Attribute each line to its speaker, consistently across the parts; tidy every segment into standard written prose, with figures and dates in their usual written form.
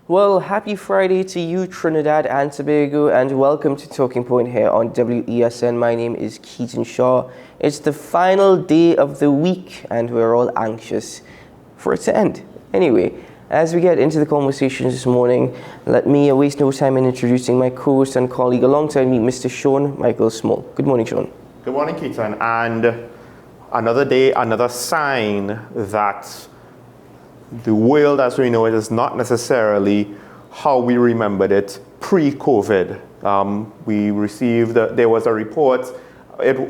Speaker 1: Well, happy Friday to you, Trinidad and Tobago, and welcome to Talking Point here on WESN. My name is Keaton Shaw. It's the final day of the week, and we're all anxious for it to end. Anyway, as we get into the conversation this morning, let me waste no time in introducing my co-host and colleague alongside me, Mr. Sean Michael Small. Good morning, Sean.
Speaker 2: Good morning, Keaton. And another day, another sign that the world as we know it is not necessarily how we remembered it pre-COVID. We received, there was a report,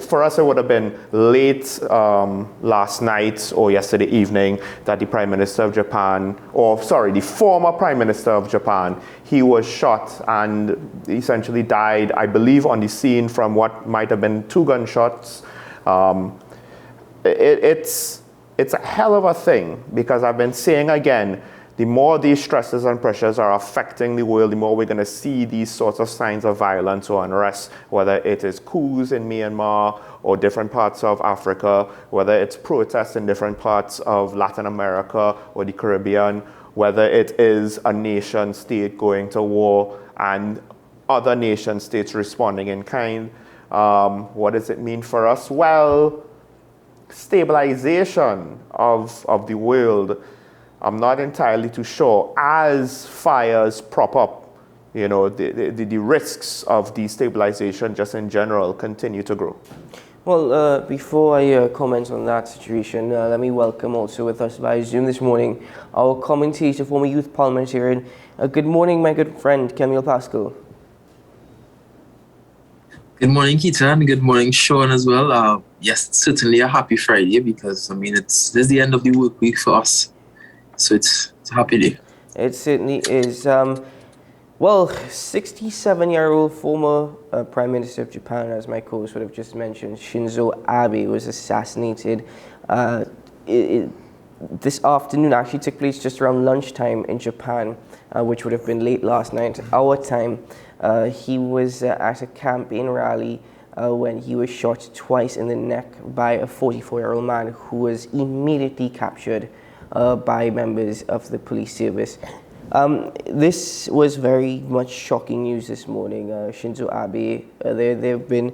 Speaker 2: for us it would have been late last night or yesterday evening that the Prime Minister of Japan, the former Prime Minister of Japan, he was shot and essentially died, I believe, on the scene from what might have been 2 gunshots. It's a hell of a thing, because I've been saying again, the more these stresses and pressures are affecting the world, the more we're going to see these sorts of signs of violence or unrest, whether it is coups in Myanmar or different parts of Africa, whether it's protests in different parts of Latin America or the Caribbean, whether it is a nation state going to war and other nation states responding in kind. What does it mean for us? Well, stabilization of the world, I'm not entirely too sure. As fires prop up, the risks of destabilization just in general continue to grow.
Speaker 1: Well, before I comment on that situation, let me welcome also with us via Zoom this morning our commentator, former youth parliamentarian. Good morning, my good friend, Camille Pascal.
Speaker 3: Good morning, Keaton. Good morning, Sean, as well. Yes, it's certainly a happy Friday, because, this is the end of the work week for us. So it's a happy day.
Speaker 1: It certainly is. 67-year-old former Prime Minister of Japan, as my co-host would have just mentioned, Shinzo Abe, was assassinated. This afternoon actually took place just around lunchtime in Japan, which would have been late last night, our time. He was at a campaign rally when he was shot twice in the neck by a 44-year-old man who was immediately captured by members of the police service. This was very much shocking news this morning. Shinzo Abe, there have been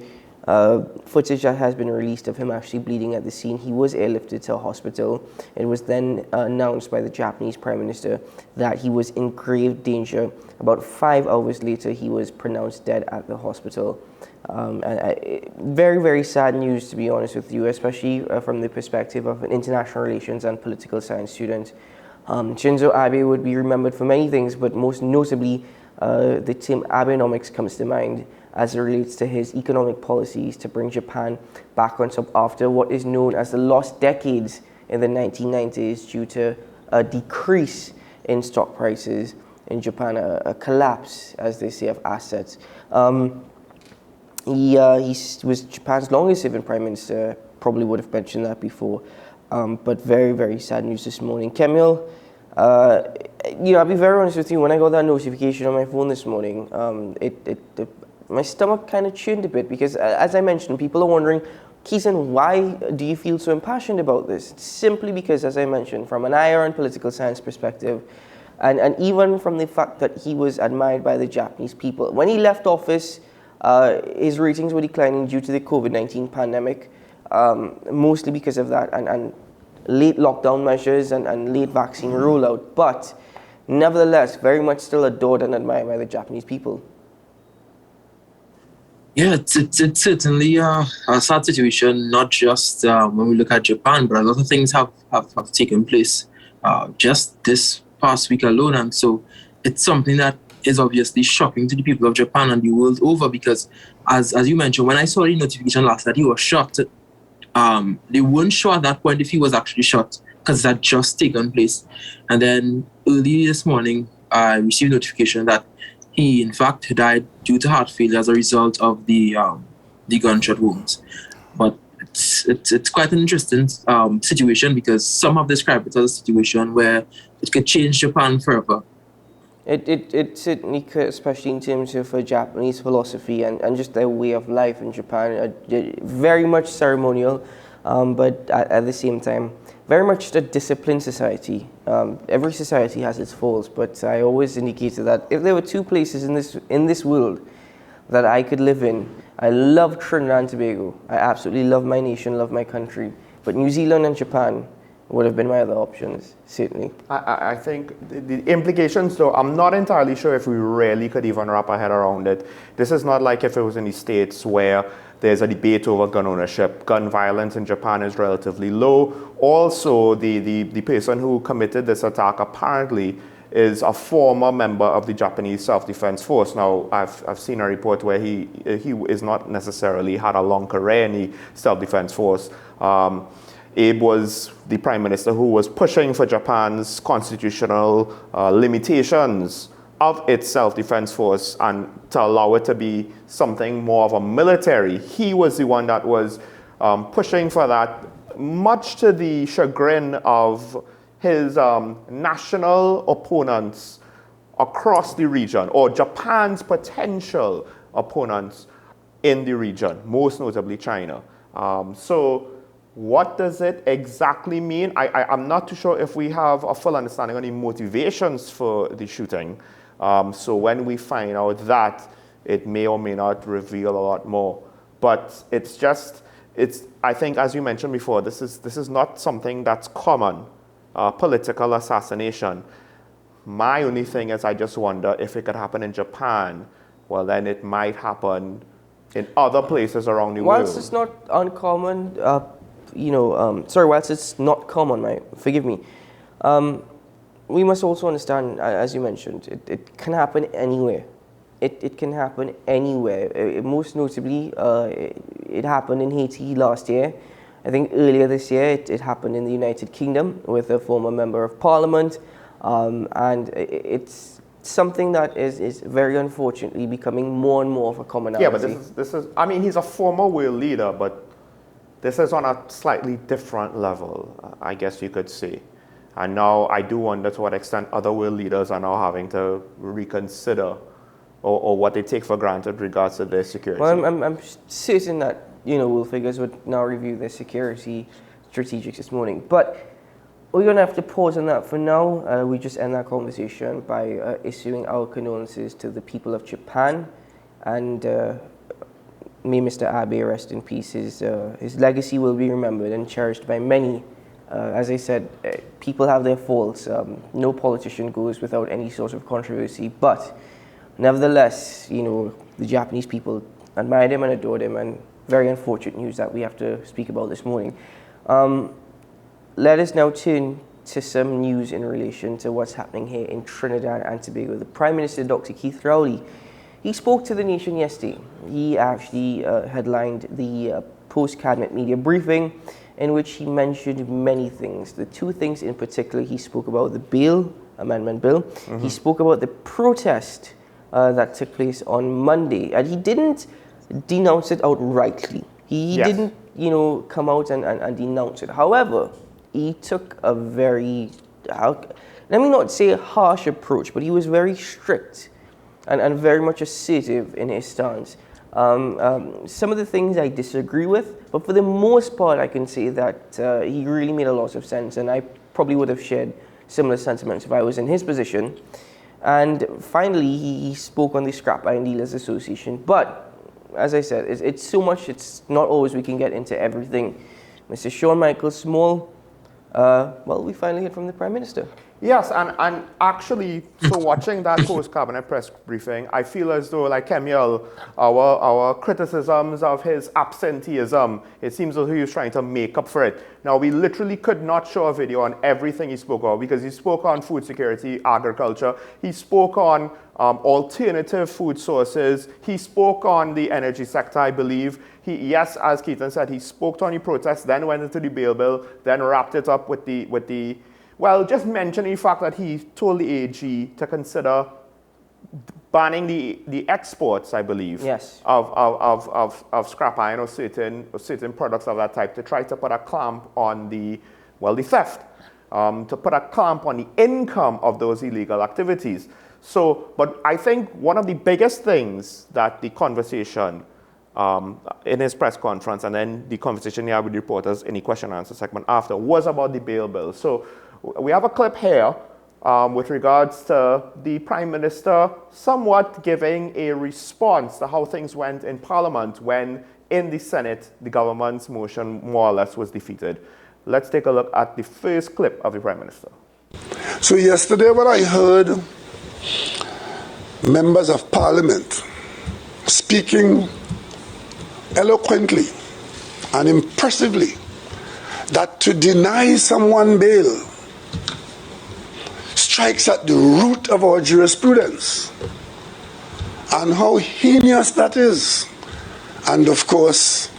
Speaker 1: footage that has been released of him actually bleeding at the scene. He was airlifted to a hospital. It was then announced by the Japanese Prime Minister that he was in grave danger. About 5 hours later, he was pronounced dead at the hospital. Very, very sad news, to be honest with you, especially from the perspective of an international relations and political science student. Shinzo Abe would be remembered for many things, but most notably, the term Abenomics comes to mind as it relates to his economic policies to bring Japan back on top after what is known as the lost decades in the 1990s due to a decrease in stock prices in Japan, a collapse, as they say, of assets. He was Japan's longest serving Prime Minister, probably would have mentioned that before, but very, very sad news this morning. Camille, I'll be very honest with you, when I got that notification on my phone this morning, my stomach kind of churned a bit, because as I mentioned, people are wondering, Keaton, why do you feel so impassioned about this? It's simply because, as I mentioned, from an IR and political science perspective, and even from the fact that he was admired by the Japanese people. When he left office, his ratings were declining due to the COVID-19 pandemic, mostly because of that, and late lockdown measures and late vaccine rollout. But nevertheless, very much still adored and admired by the Japanese people.
Speaker 3: Yeah, it's certainly a sad situation, not just when we look at Japan, but a lot of things have taken place just this past week alone. And so it's something that is obviously shocking to the people of Japan and the world over, because as you mentioned, when I saw the notification last night, he was shot. They weren't sure at that point if he was actually shot, because it had just taken place. And then early this morning, I received notification that he, in fact, died due to heart failure as a result of the gunshot wounds. But it's quite an interesting situation, because some have described it as a situation where it could change Japan forever.
Speaker 1: It certainly could, especially in terms of Japanese philosophy and just their way of life in Japan. Very much ceremonial, but at the same time, very much a disciplined society. Every society has its faults, but I always indicated that if there were two places in this world that I could live in, I love Trinidad and Tobago. I absolutely love my nation, love my country. But New Zealand and Japan would have been my other options, certainly.
Speaker 2: I think the implications, though, I'm not entirely sure if we really could even wrap our head around it. This is not like if it was in the States where there's a debate over gun ownership. Gun violence in Japan is relatively low. Also, the person who committed this attack apparently is a former member of the Japanese Self-Defense Force. Now, I've seen a report where he is not necessarily had a long career in the Self-Defense Force. Abe was the prime minister who was pushing for Japan's constitutional limitations of its self-defense force and to allow it to be something more of a military. He was the one that was pushing for that, much to the chagrin of his national opponents across the region, or Japan's potential opponents in the region, most notably China. So what does it exactly mean? I'm not too sure if we have a full understanding on the motivations for the shooting. So when we find out that, it may or may not reveal a lot more. But I think, as you mentioned before, this is not something that's common, political assassination. My only thing is I just wonder if it could happen in Japan, well, then it might happen in other places around the world.
Speaker 1: Whilst it's not uncommon, whilst it's not common, right, forgive me, we must also understand, as you mentioned, it can happen anywhere. It can happen anywhere. Most notably, it happened in Haiti last year. I think earlier this year, it happened in the United Kingdom with a former member of parliament. And it's something that is very unfortunately becoming more and more of a commonality.
Speaker 2: Yeah, but this is, I mean, he's a former world leader, but this is on a slightly different level, I guess you could say. And now I do wonder to what extent other world leaders are now having to reconsider or what they take for granted regards to their security.
Speaker 1: Well, I'm certain that, world figures would now review their security strategics this morning. But we're going to have to pause on that for now. We just end that conversation by issuing our condolences to the people of Japan. And may Mr. Abe rest in peace. His legacy will be remembered and cherished by many. As I said, people have their faults. No politician goes without any sort of controversy. But nevertheless, the Japanese people admired him and adored him. And very unfortunate news that we have to speak about this morning. Let us now turn to some news in relation to what's happening here in Trinidad and Tobago. The Prime Minister, Dr. Keith Rowley, he spoke to the nation yesterday. He actually headlined the post-cabinet media briefing in which he mentioned many things. The two things in particular, he spoke about the amendment bill. Mm-hmm. He spoke about the protest that took place on Monday. And he didn't denounce it outrightly. He didn't, come out and denounce it. However, he took a very, let me not say a harsh approach, but he was very strict and very much assertive in his stance. Some of the things I disagree with, but for the most part, I can say that he really made a lot of sense, and I probably would have shared similar sentiments if I was in his position. And finally, he spoke on the Scrap Iron Dealers Association. But as I said, it's so much, it's not always we can get into everything. Mr. Sean Michael Small, we finally heard from the Prime Minister.
Speaker 2: Yes, and actually, so watching that post-cabinet press briefing, I feel as though, like Kemuel, our criticisms of his absenteeism, it seems as though he was trying to make up for it. Now, we literally could not show a video on everything he spoke on, because he spoke on food security, agriculture, he spoke on alternative food sources, he spoke on the energy sector, I believe. Yes, as Keaton said, he spoke on the protest, then went into the bail bill, then wrapped it up with the just mentioning the fact that he told the AG to consider banning the exports, I believe,
Speaker 1: yes,
Speaker 2: of scrap iron or certain products of that type to try to put a clamp on the theft, to put a clamp on the income of those illegal activities. So, but I think one of the biggest things that the conversation in his press conference, and then the conversation he had with reporters in the question and answer segment after was about the bail bill. So we have a clip here with regards to the Prime Minister somewhat giving a response to how things went in Parliament when in the Senate the government's motion more or less was defeated. Let's take a look at the first clip of the Prime Minister.
Speaker 4: So yesterday when I heard members of Parliament speaking eloquently and impressively that to deny someone bail strikes at the root of our jurisprudence and how heinous that is. And of course,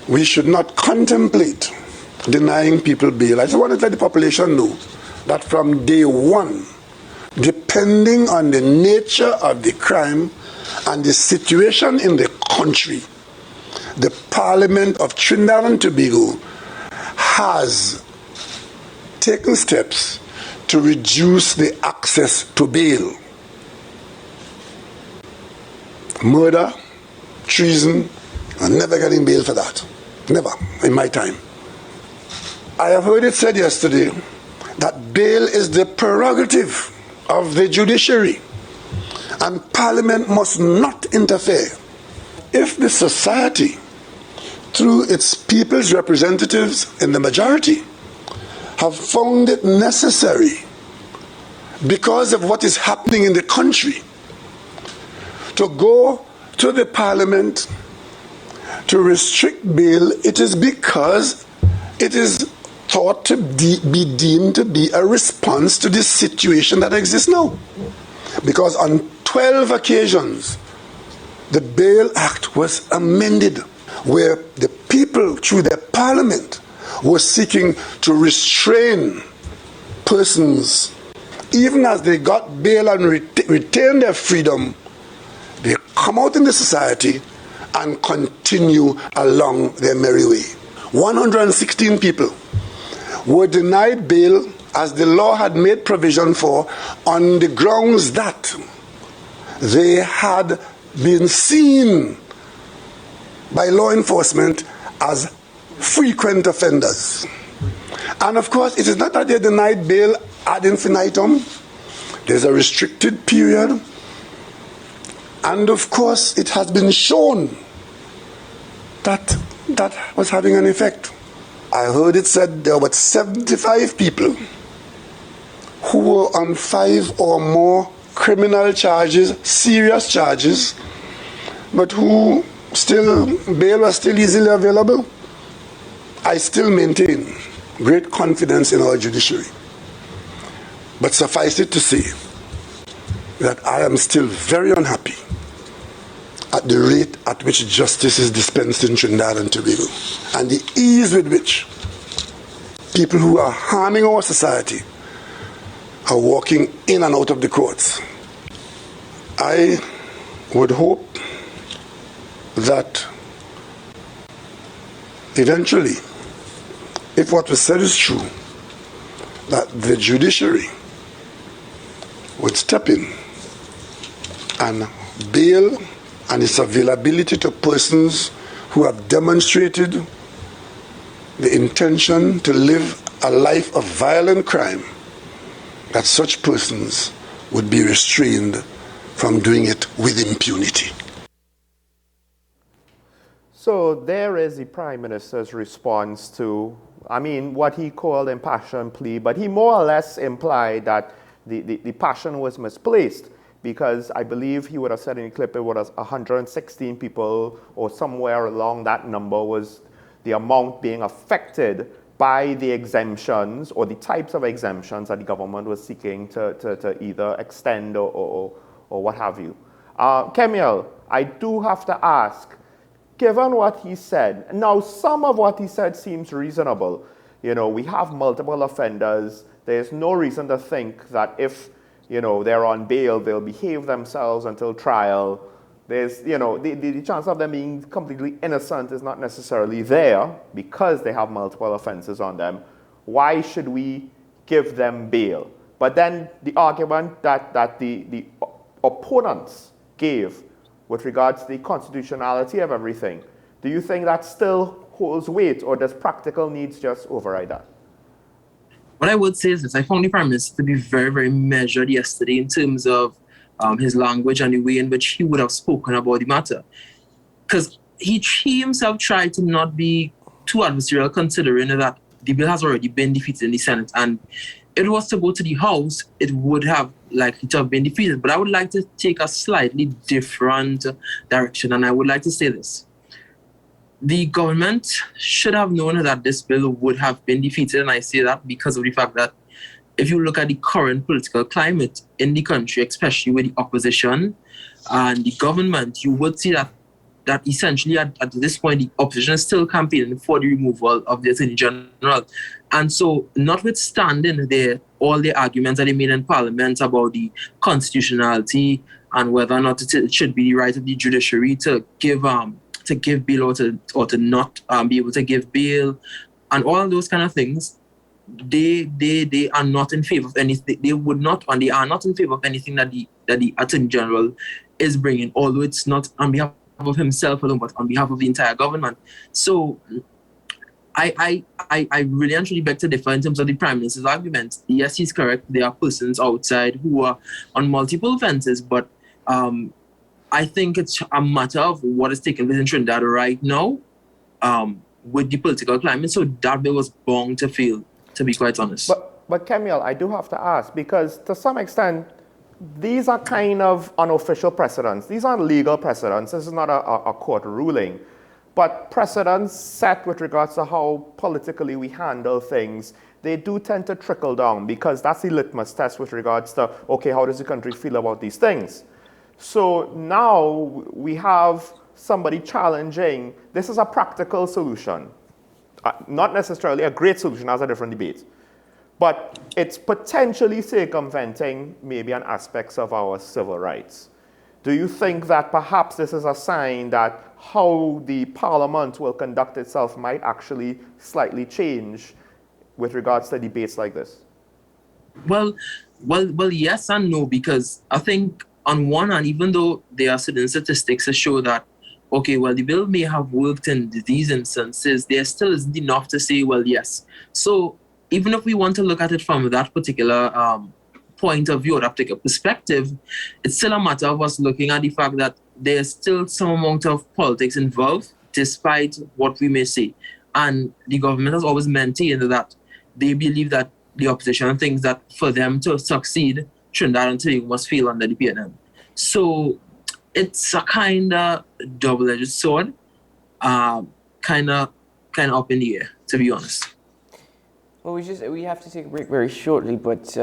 Speaker 4: we should not contemplate denying people bail. I just want to let the population know that from day one, depending on the nature of the crime and the situation in the country, the Parliament of Trinidad and Tobago has taken steps to reduce the access to bail. Murder, treason, I'm never getting bail for that. Never, in my time. I have heard it said yesterday that bail is the prerogative of the judiciary and Parliament must not interfere. If the society, through its people's representatives in the majority, have found it necessary because of what is happening in the country to go to the Parliament to restrict bail, it is because it is thought to be deemed to be a response to the situation that exists now. Because on 12 occasions, the Bail Act was amended, where the people, through their Parliament, were seeking to restrain persons. Even as they got bail and retain their freedom, they come out in the society and continue along their merry way. 116 people were denied bail as the law had made provision for on the grounds that they had been seen by law enforcement as frequent offenders. And of course, it is not that they're denied bail ad infinitum. There's a restricted period. And of course, it has been shown that that was having an effect. I heard it said there were 75 people who were on 5 or more criminal charges, serious charges, but who still, bail was still easily available. I still maintain great confidence in our judiciary. But suffice it to say that I am still very unhappy at the rate at which justice is dispensed in Trinidad and Tobago, and the ease with which people who are harming our society are walking in and out of the courts. I would hope that eventually, if what was said is true, that the judiciary would step in and bail and its availability to persons who have demonstrated the intention to live a life of violent crime, that such persons would be restrained from doing it with impunity.
Speaker 2: So there is the Prime Minister's response to, what he called impassioned plea, but he more or less implied that the passion was misplaced, because I believe he would have said in the clip it was 116 people or somewhere along that number was the amount being affected by the exemptions or the types of exemptions that the government was seeking to either extend or what have you. Kemiel, I do have to ask, given what he said, now some of what he said seems reasonable. We have multiple offenders. There's no reason to think that if they're on bail, they'll behave themselves until trial. There's, the chance of them being completely innocent is not necessarily there because they have multiple offenses on them. Why should we give them bail? But then the argument that the opponents gave with regards to the constitutionality of everything, do you think that still holds weight, or does practical needs just override that?
Speaker 3: What I would say is this: I found the Prime Minister to be very, very measured yesterday in terms of his language and the way in which he would have spoken about the matter. Because he himself tried to not be too adversarial, considering that the bill has already been defeated in the Senate. And if it was to go to the House, it would have likely to have been defeated. But I would like to take a slightly different direction, and I would like to say this. The government should have known that this bill would have been defeated, and I say that because of the fact that if you look at the current political climate in the country, especially with the opposition and the government, you would see that essentially at this point, the opposition is still campaigning for the removal of the Attorney General. And so, notwithstanding all the arguments that they made in Parliament about the constitutionality and whether or not it should be the right of the judiciary to give bail or to not be able to give bail, and all of those kind of things, they are not in favor of anything. They would not, and they are not in favor of anything that the Attorney General is bringing, although it's not on behalf of himself alone, but on behalf of the entire government. So I really and truly beg to differ in terms of the Prime Minister's argument. Yes, he's correct. There are persons outside who are on multiple offences, but I think it's a matter of what is taking place in Trinidad right now with the political climate. So that bill was bound to fail, to be quite honest.
Speaker 2: But Kemuel, I do have to ask, because to some extent, these are kind of unofficial precedents. These aren't legal precedents. This is not a court ruling. But precedents set with regards to how politically we handle things, they do tend to trickle down, because that's the litmus test with regards to, okay, how does the country feel about these things? So now we have somebody challenging, this is a practical solution. Not necessarily a great solution, that's a different debate. But it's potentially circumventing maybe an aspects of our civil rights. Do you think that perhaps this is a sign that how the Parliament will conduct itself might actually slightly change with regards to debates like this?
Speaker 3: Well, yes and no, because I think on one hand, even though there are certain statistics that show that, okay, well, the bill may have worked in these instances, there still isn't enough to say, well, yes. So even if we want to look at it from that particular point of view or that particular perspective, it's still a matter of us looking at the fact that there's still some amount of politics involved, despite what we may say. And the government has always maintained that they believe that the opposition thinks that for them to succeed, Trinidad and Tobago must fail under the PNM. So it's a kind of double-edged sword, kind of up in the air, to be honest.
Speaker 1: Well, we have to take a break very shortly, but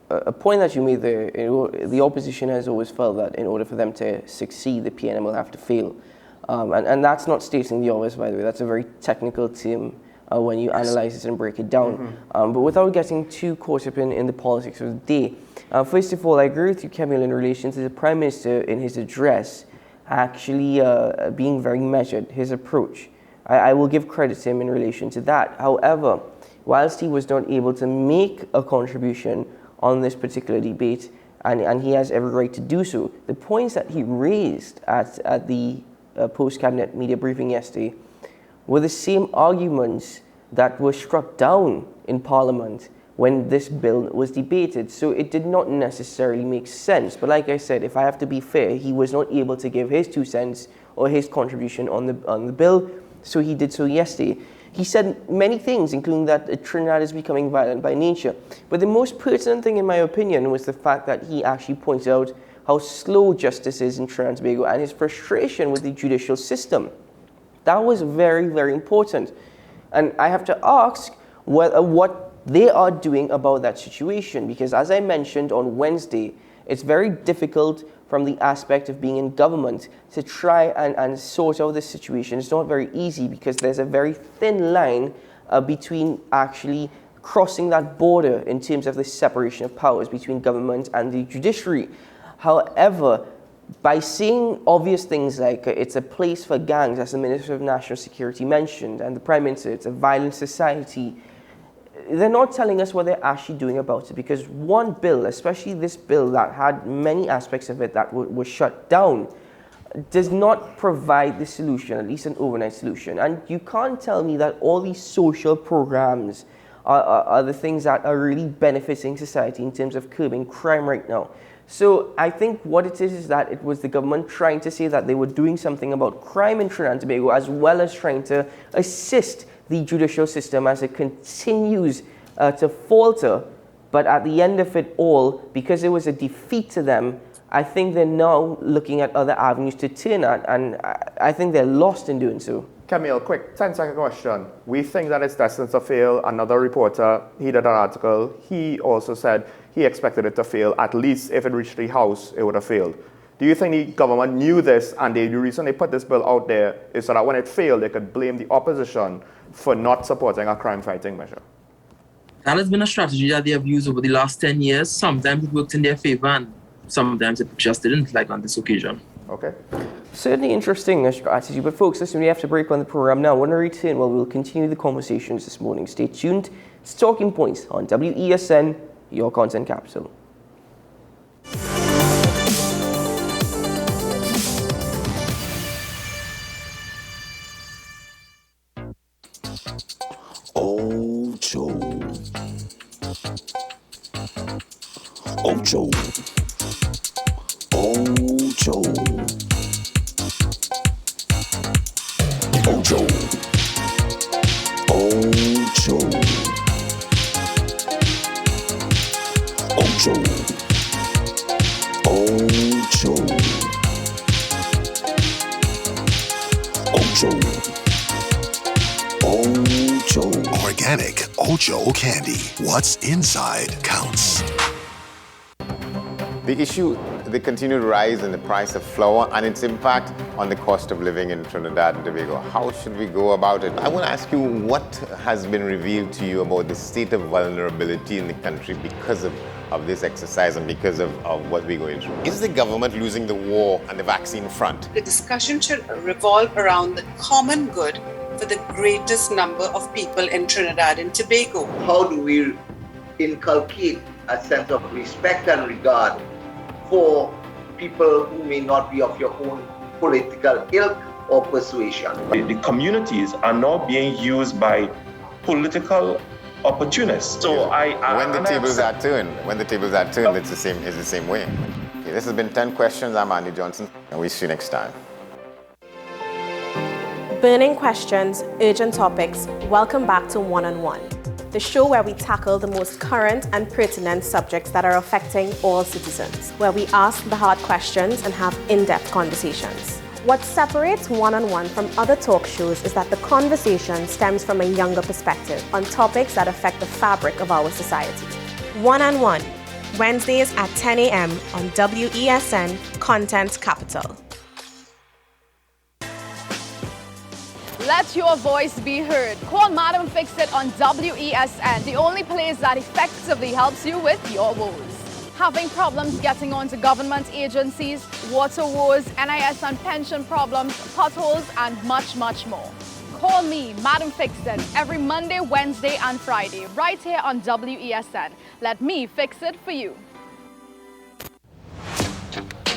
Speaker 1: a point that you made there, the opposition has always felt that in order for them to succeed, the PNM will have to fail. And that's not stating the obvious, by the way. That's a very technical term when you analyze it and break it down. Mm-hmm. But without getting too caught up in the politics of the day, first of all, I agree with you, Kemuel, in relation to the Prime Minister in his address actually being very measured, his approach. I will give credit to him in relation to that. However, whilst he was not able to make a contribution on this particular debate, and he has every right to do so, the points that he raised at the post-cabinet media briefing yesterday were the same arguments that were struck down in Parliament when this bill was debated. So it did not necessarily make sense. But like I said, if I have to be fair, he was not able to give his 2 cents or his contribution on the bill, so he did so yesterday. He said many things, including that Trinidad is becoming violent by nature. But the most pertinent thing, in my opinion, was the fact that he actually pointed out how slow justice is in Trinidad and Tobago and his frustration with the judicial system. That was very, very important. And I have to ask what they are doing about that situation, because as I mentioned on Wednesday, it's very difficult from the aspect of being in government to try and sort out this situation. It's not very easy because there's a very thin line between actually crossing that border in terms of the separation of powers between government and the judiciary. However, by saying obvious things like it's a place for gangs, as the Minister of National Security mentioned, and the Prime Minister, it's a violent society, they're not telling us what they're actually doing about it, because one bill, especially this bill that had many aspects of it that were shut down, does not provide the solution, at least an overnight solution. And you can't tell me that all these social programs are the things that are really benefiting society in terms of curbing crime right now. So I think what it is that it was the government trying to say that they were doing something about crime in Trinidad and Tobago, as well as trying to assist the judicial system as it continues to falter. But at the end of it all, because it was a defeat to them, I think they're now looking at other avenues to turn at, and I think they're lost in doing so.
Speaker 2: Camille, quick 10-second question. We think that it's destined to fail. Another reporter, he did an article. He also said he expected it to fail. At least if it reached the House, it would have failed. Do you think the government knew this, and the reason they put this bill out there is so that when it failed, they could blame the opposition for not supporting a crime-fighting measure?
Speaker 3: That has been a strategy that they have used over the last 10 years. Sometimes it worked in their favor, and sometimes it just didn't, like on this occasion.
Speaker 2: Okay.
Speaker 1: Certainly interesting strategy, but folks, listen, we have to break on the program now. When we return, we'll continue the conversations this morning. Stay tuned. It's Talking Points on WESN, your content capital.
Speaker 5: Ocho. Ocho. Ocho. Ocho. Ocho. Ocho. Ocho. Ocho. Ocho.
Speaker 6: Organic Ocho candy. What's inside counts.
Speaker 7: The issue, the continued rise in the price of flour and its impact on the cost of living in Trinidad and Tobago. How should we go about it? I want to ask you, what has been revealed to you about the state of vulnerability in the country because of this exercise and because of what we're going through? Is the government losing the war on the vaccine front?
Speaker 8: The discussion should revolve around the common good for the greatest number of people in Trinidad and Tobago.
Speaker 9: How do we inculcate a sense of respect and regard for people who may not be of your own political ilk or persuasion?
Speaker 10: The communities are now being used by political opportunists. So
Speaker 7: when the tables are turned, it's the same way. Okay, this has been 10 Questions. I'm Andy Johnson, and we'll see you next time.
Speaker 11: Burning questions, urgent topics. Welcome back to One on One, the show where we tackle the most current and pertinent subjects that are affecting all citizens, where we ask the hard questions and have in-depth conversations. What separates One on One from other talk shows is that the conversation stems from a younger perspective on topics that affect the fabric of our society. One on One, Wednesdays at 10 a.m. on WESN Content Capital.
Speaker 12: Let your voice be heard. Call Madam Fix It on WESN, the only place that effectively helps you with your woes. Having problems getting onto government agencies, water woes, NIS and pension problems, potholes, and much, much more. Call me, Madam Fix It, every Monday, Wednesday, and Friday, right here on WESN. Let me fix it for you.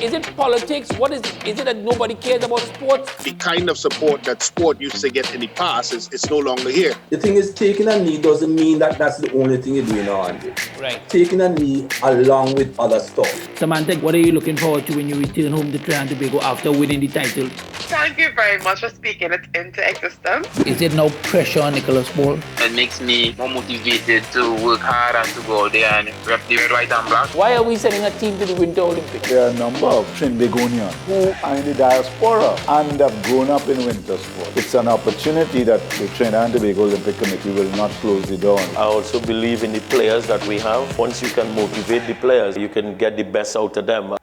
Speaker 13: Is it politics? What is it? Is it that nobody cares about sport?
Speaker 14: The kind of support that sport used to get in the past is no longer here.
Speaker 15: The thing is, taking a knee doesn't mean that that's the only thing you're doing now, Andrew.
Speaker 13: Right.
Speaker 15: Taking a knee along with other stuff.
Speaker 13: Samantha, what are you looking forward to when you return home to Trinidad and Tobago after winning the title?
Speaker 16: Thank you very much for speaking it into existence.
Speaker 13: Is it no pressure on Nicholas Paul?
Speaker 17: It makes me more motivated to work hard and to go out there and rep the white and black.
Speaker 13: Why are we sending a team to the Winter Olympics?
Speaker 18: There are a number of Trinbagonians who are in the diaspora and have grown up in winter sport. It's an opportunity that the Trinidad and Tobago Olympic Committee will not close the door on.
Speaker 19: I also believe in the players that we have. Once you can motivate the players, you can get the best out of them.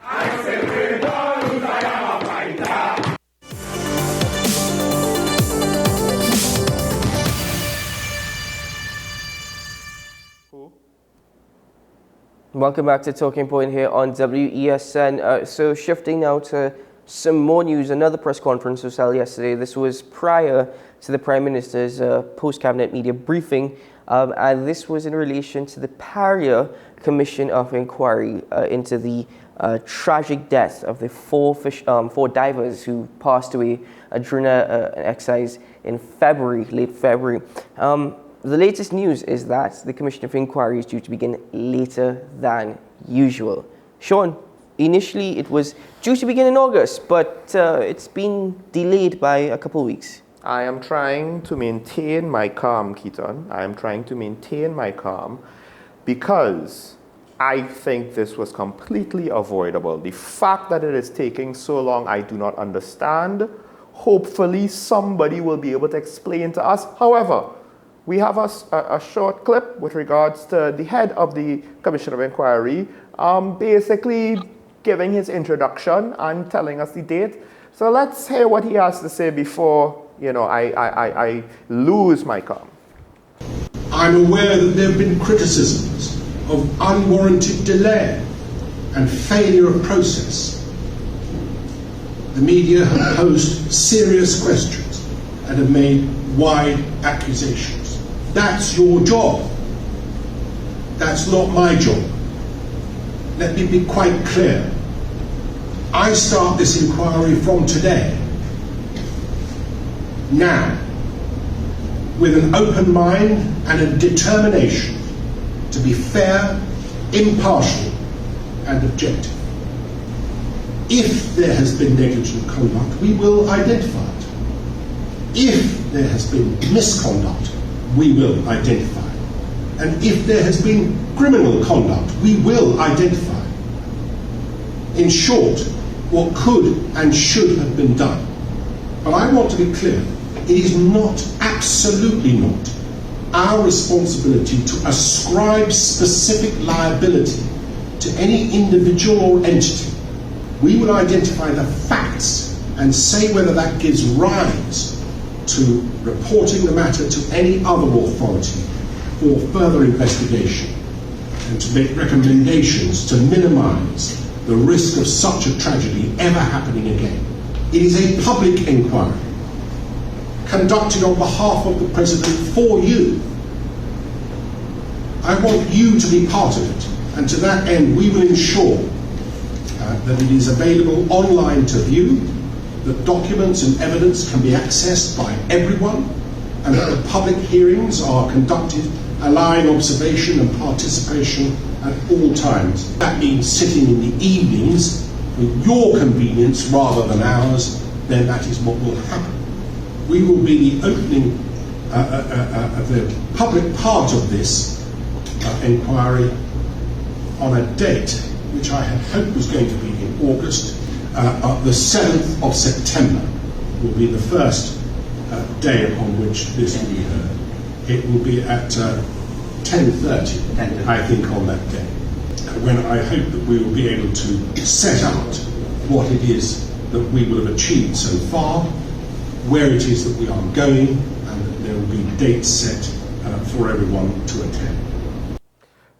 Speaker 1: Welcome back to Talking Point here on WESN. So shifting now to some more news. Another press conference was held yesterday. This was prior to the Prime Minister's post-cabinet media briefing. And this was in relation to the Paria Commission of Inquiry into the tragic death of the four divers who passed away during an exercise in late February. The latest news is that the Commission of Inquiry is due to begin later than usual. Sean, initially it was due to begin in August, but it's been delayed by a couple of weeks.
Speaker 2: I am trying to maintain my calm, Keaton. I am trying to maintain my calm because I think this was completely avoidable. The fact that it is taking so long, I do not understand. Hopefully somebody will be able to explain to us. However, we have a short clip with regards to the head of the Commission of Inquiry basically giving his introduction and telling us the date. So let's hear what he has to say before, I lose my calm.
Speaker 20: I'm aware that there have been criticisms of unwarranted delay and failure of process. The media have posed serious questions and have made wide accusations. That's your job. That's not my job. Let me be quite clear. I start this inquiry from today, now, with an open mind and a determination to be fair, impartial, and objective. If there has been negligent conduct, we will identify it. If there has been misconduct, we will identify it. And if there has been criminal conduct, we will identify it. In short, what could and should have been done. But I want to be clear, it is not, absolutely not, our responsibility to ascribe specific liability to any individual or entity. We will identify the facts and say whether that gives rise to reporting the matter to any other authority for further investigation and to make recommendations to minimize the risk of such a tragedy ever happening again. It is a public inquiry conducted on behalf of the President for you. I want you to be part of it, and to that end we will ensure that it is available online to view, that documents and evidence can be accessed by everyone, and that the public hearings are conducted allowing observation and participation at all times. That means sitting in the evenings for your convenience rather than ours, then that is what will happen. We will be the opening of the public part of this inquiry on a date which I had hoped was going to be in August. The 7th of September will be the first day upon which this will be heard. It will be at 10:30, I think, on that day, when I hope that we will be able to set out what it is that we will have achieved so far, where it is that we are going, and that there will be dates set for everyone to attend.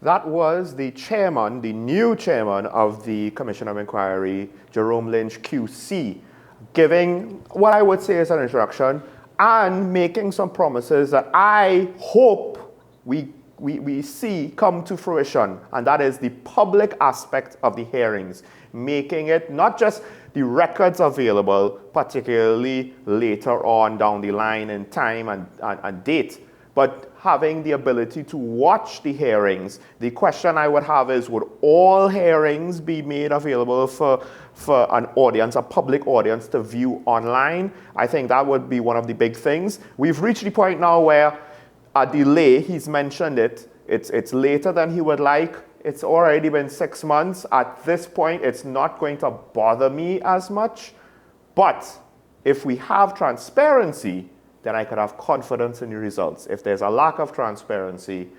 Speaker 2: That was the chairman, the new chairman of the Commission of Inquiry, Jerome Lynch QC, giving what I would say is an introduction and making some promises that I hope we see come to fruition, and that is the public aspect of the hearings, making it not just the records available, particularly later on down the line in time and date, but having the ability to watch the hearings. The question I would have is, would all hearings be made available for an audience, a public audience, to view online? I think that would be one of the big things. We've reached the point now where a delay, he's mentioned it, it's later than he would like. It's already been 6 months. At this point, it's not going to bother me as much. But if we have transparency, then I could have confidence in the results. If there's a lack of transparency,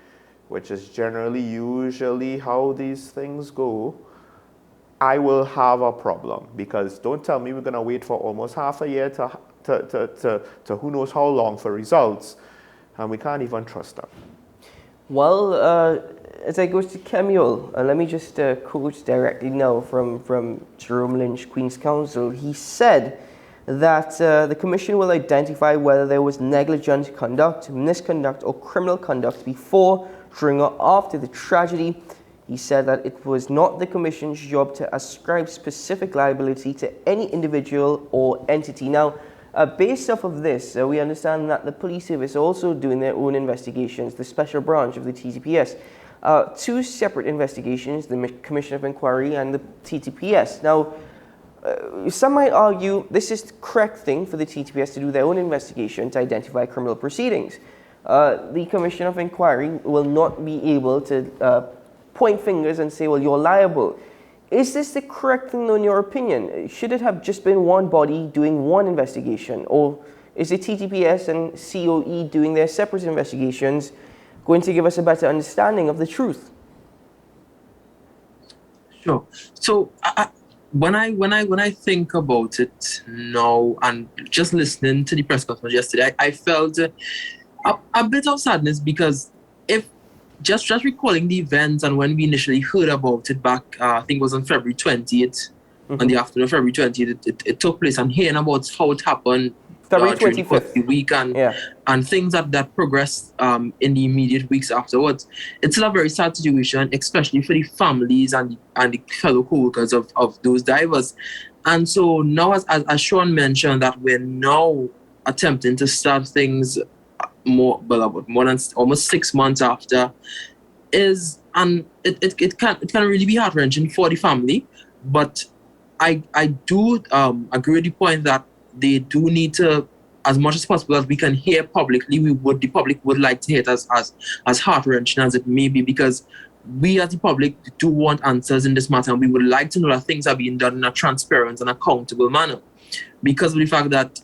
Speaker 2: which is generally usually how these things go, I will have a problem. Because don't tell me we're going to wait for almost half a year to who knows how long for results, and we can't even trust them.
Speaker 1: Well, as I go to Kemuel, let me just quote directly now from Jerome Lynch, Queen's Counsel. He said that the Commission will identify whether there was negligent conduct, misconduct, or criminal conduct before, during, or after the tragedy. He said that it was not the Commission's job to ascribe specific liability to any individual or entity. Now, based off of this, we understand that the police service are also doing their own investigations, the special branch of the TTPS. Two separate investigations, the Commission of Inquiry and the TTPS. Now, some might argue this is the correct thing for the TTPS to do their own investigation to identify criminal proceedings. The Commission of Inquiry will not be able to point fingers and say, well, you're liable. Is this the correct thing, though, in your opinion? Should it have just been one body doing one investigation? Or is the TTPS and COE doing their separate investigations going to give us a better understanding of the truth?
Speaker 3: Sure. So when I think about it now, and just listening to the press conference yesterday, I felt a bit of sadness, because if just recalling the events and when we initially heard about it back, I think it was on February 20th, on the afternoon of February 20th, it took place, and hearing about how it happened
Speaker 1: February
Speaker 3: 25th. The week and things that progressed in the immediate weeks afterwards. It's a very sad situation, especially for the families and the fellow co-workers of those divers. And so now, as Sean mentioned, that we're now attempting to start things more than almost 6 months after, it can really be heart-wrenching for the family. But I do agree with the point that they do need to, as much as possible as we can hear publicly, the public would like to hear it as heart-wrenching as it may be, because we as the public do want answers in this matter, and we would like to know that things are being done in a transparent and accountable manner, because of the fact that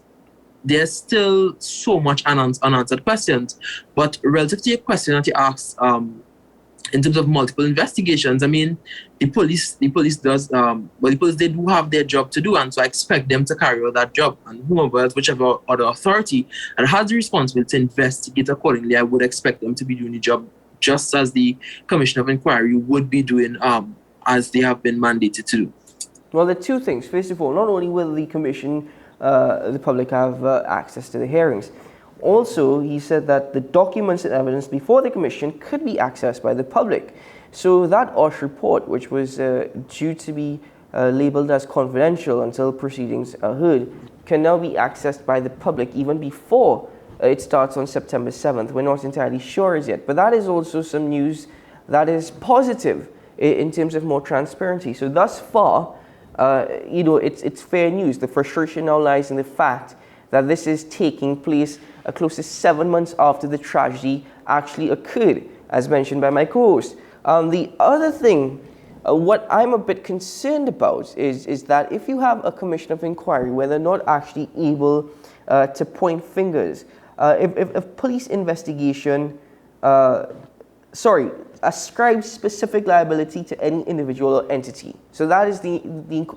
Speaker 3: there's still so much unanswered questions. But relative to your question that you asked, in terms of multiple investigations, I mean, the police does, the police, they do have their job to do, and so I expect them to carry out that job. And whoever else, whichever other authority that has the responsibility to investigate accordingly, I would expect them to be doing the job just as the Commission of Inquiry would be doing, as they have been mandated to do.
Speaker 1: Well, there are two things. First of all, not only will the Commission, the public have access to the hearings, also he said that the documents and evidence before the Commission could be accessed by the public. So that OSH report, which was due to be labelled as confidential until proceedings are heard, can now be accessed by the public even before it starts on September 7th. We're not entirely sure as yet, but that is also some news that is positive in terms of more transparency. So thus far, it's fair news. The frustration now lies in the fact that this is taking place close to 7 months after the tragedy actually occurred, as mentioned by my co-host. The other thing, what I'm a bit concerned about is that if you have a Commission of Inquiry where they're not actually able to point fingers, if police investigation, ascribe specific liability to any individual or entity. So that is the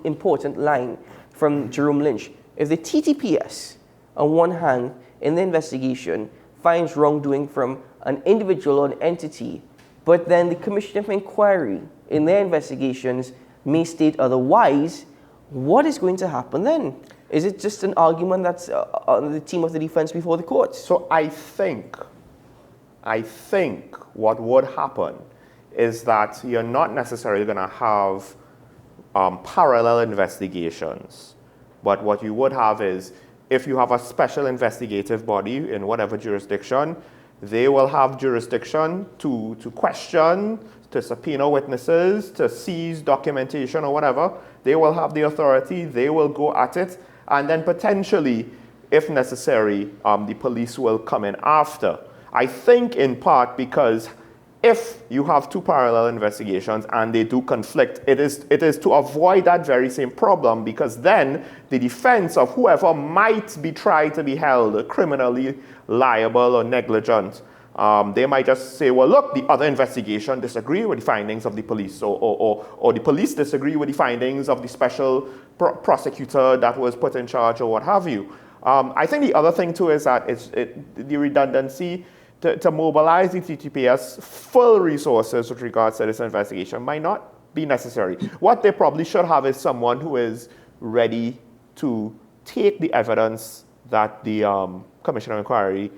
Speaker 1: important line from Jerome Lynch. If the TTPS, on one hand, in the investigation, finds wrongdoing from an individual or an entity, but then the Commission of Inquiry, in their investigations, may state otherwise, what is going to happen then? Is it just an argument that's on the team of the defense before the courts?
Speaker 2: So I think what would happen is that you're not necessarily going to have parallel investigations, but what you would have is, if you have a special investigative body in whatever jurisdiction, they will have jurisdiction to question, to subpoena witnesses, to seize documentation or whatever. They will have the authority, they will go at it, and then potentially, if necessary, the police will come in after. I think in part because if you have two parallel investigations and they do conflict, it is to avoid that very same problem, because then the defense of whoever might be tried to be held criminally liable or negligent, they might just say, well, look, the other investigation disagree with the findings of the police, or the police disagree with the findings of the special prosecutor that was put in charge, or what have you. I think the other thing too is that the redundancy to mobilize the TTPS full resources with regards to this investigation might not be necessary. What they probably should have is someone who is ready to take the evidence that the Commission of Inquiry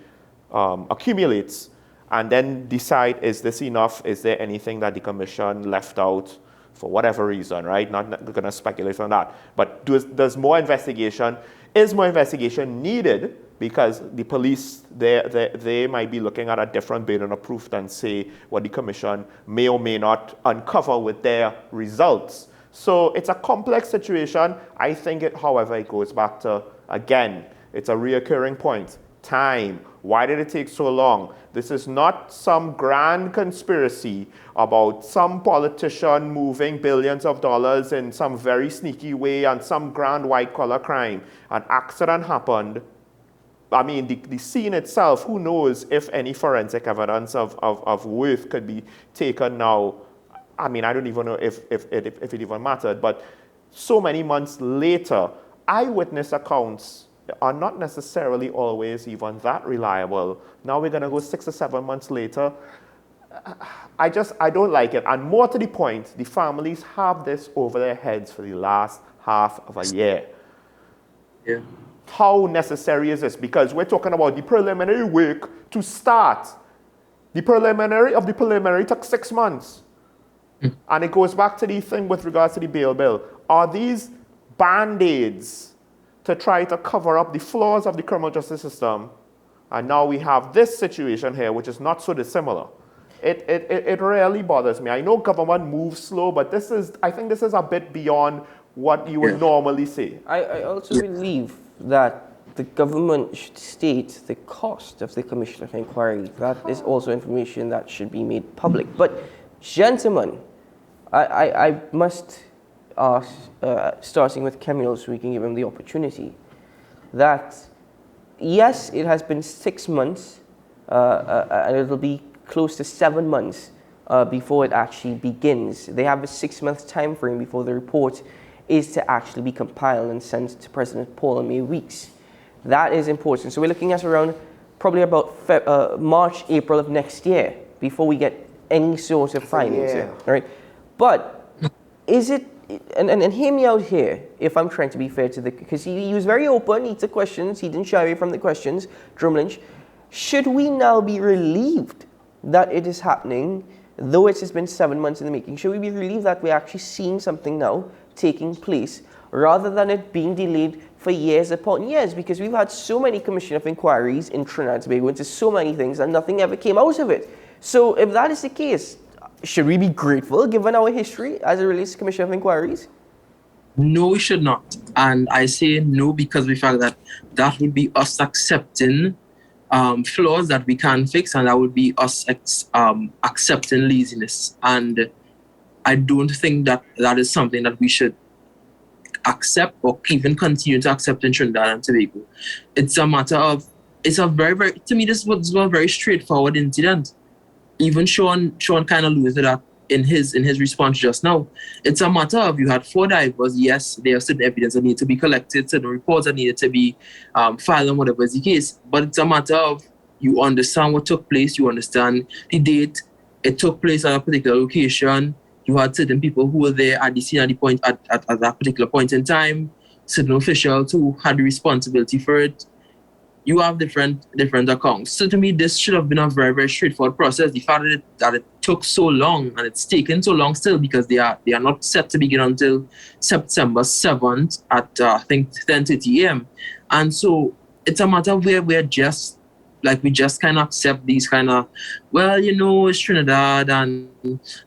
Speaker 2: accumulates and then decide, is this enough? Is there anything that the Commission left out for whatever reason, right? Not going to speculate on that. But does more investigation, is more investigation needed? Because the police, they might be looking at a different burden of proof than, say, what the Commission may or may not uncover with their results. So it's a complex situation. I think however, it goes back to, again, it's a reoccurring point. Time. Why did it take so long? This is not some grand conspiracy about some politician moving billions of dollars in some very sneaky way and some grand white-collar crime. An accident happened. I mean, the scene itself, who knows if any forensic evidence of worth could be taken now. I mean, I don't even know if it even mattered, but so many months later, eyewitness accounts are not necessarily always even that reliable. Now we're going to go 6 or 7 months later. I don't like it. And more to the point, the families have this over their heads for the last half of a year.
Speaker 3: Yeah.
Speaker 2: How necessary is this? Because we're talking about the preliminary work to start. The preliminary took 6 months. And it goes back to the thing with regards to the bail bill. Are these band-aids to try to cover up the flaws of the criminal justice system? And now we have this situation here, which is not so dissimilar. It really bothers me. I know government moves slow, but I think this is a bit beyond what you would normally say.
Speaker 1: I also believe that the government should state the cost of the Commission of Inquiry. That is also information that should be made public. But gentlemen, I must ask, starting with Kemuel so we can give him the opportunity, that yes, it has been 6 months and it'll be close to 7 months before it actually begins. They have a 6-month time frame before the report is to actually be compiled and sent to President Paul in May weeks. That is important. So we're looking at around probably about March, April of next year before we get any sort of findings.
Speaker 2: Yeah.
Speaker 1: Right? But is it, and hear me out here, if I'm trying to be fair to because he was very open, he took questions, he didn't shy away from the questions, Drumlynch. Should we now be relieved that it is happening, though it has been 7 months in the making? Should we be relieved that we're actually seeing something now taking place, rather than it being delayed for years upon years? Because we've had so many Commission of Inquiries in Trinidad and Tobago into so many things and nothing ever came out of it. So if that is the case, should we be grateful given our history as it relates to Commission of Inquiries?
Speaker 3: No, we should not. And I say no because of the fact that that would be us accepting flaws that we can't fix, and that would be us accepting laziness. And I don't think that that is something that we should accept or even continue to accept in Trinidad and Tobago. It's a matter of, it's a very, very, to me, this was a very straightforward incident. Even Sean kind of alluded to that in his response just now. It's a matter of, you had 4 divers. Yes, there are certain evidence that needed to be collected, certain reports that needed to be filed, and whatever is the case. But it's a matter of, you understand what took place, you understand the date, it took place at a particular location, you had certain people who were there at the scene at that particular point in time, certain officials who had the responsibility for it. You have different accounts. So to me, this should have been a very, very straightforward process. The fact that it took so long, and it's taken so long still, because they are not set to begin until September 7th at I think 10:30 a.m. And so it's a matter where we just kind of accept these kind of, well, it's Trinidad and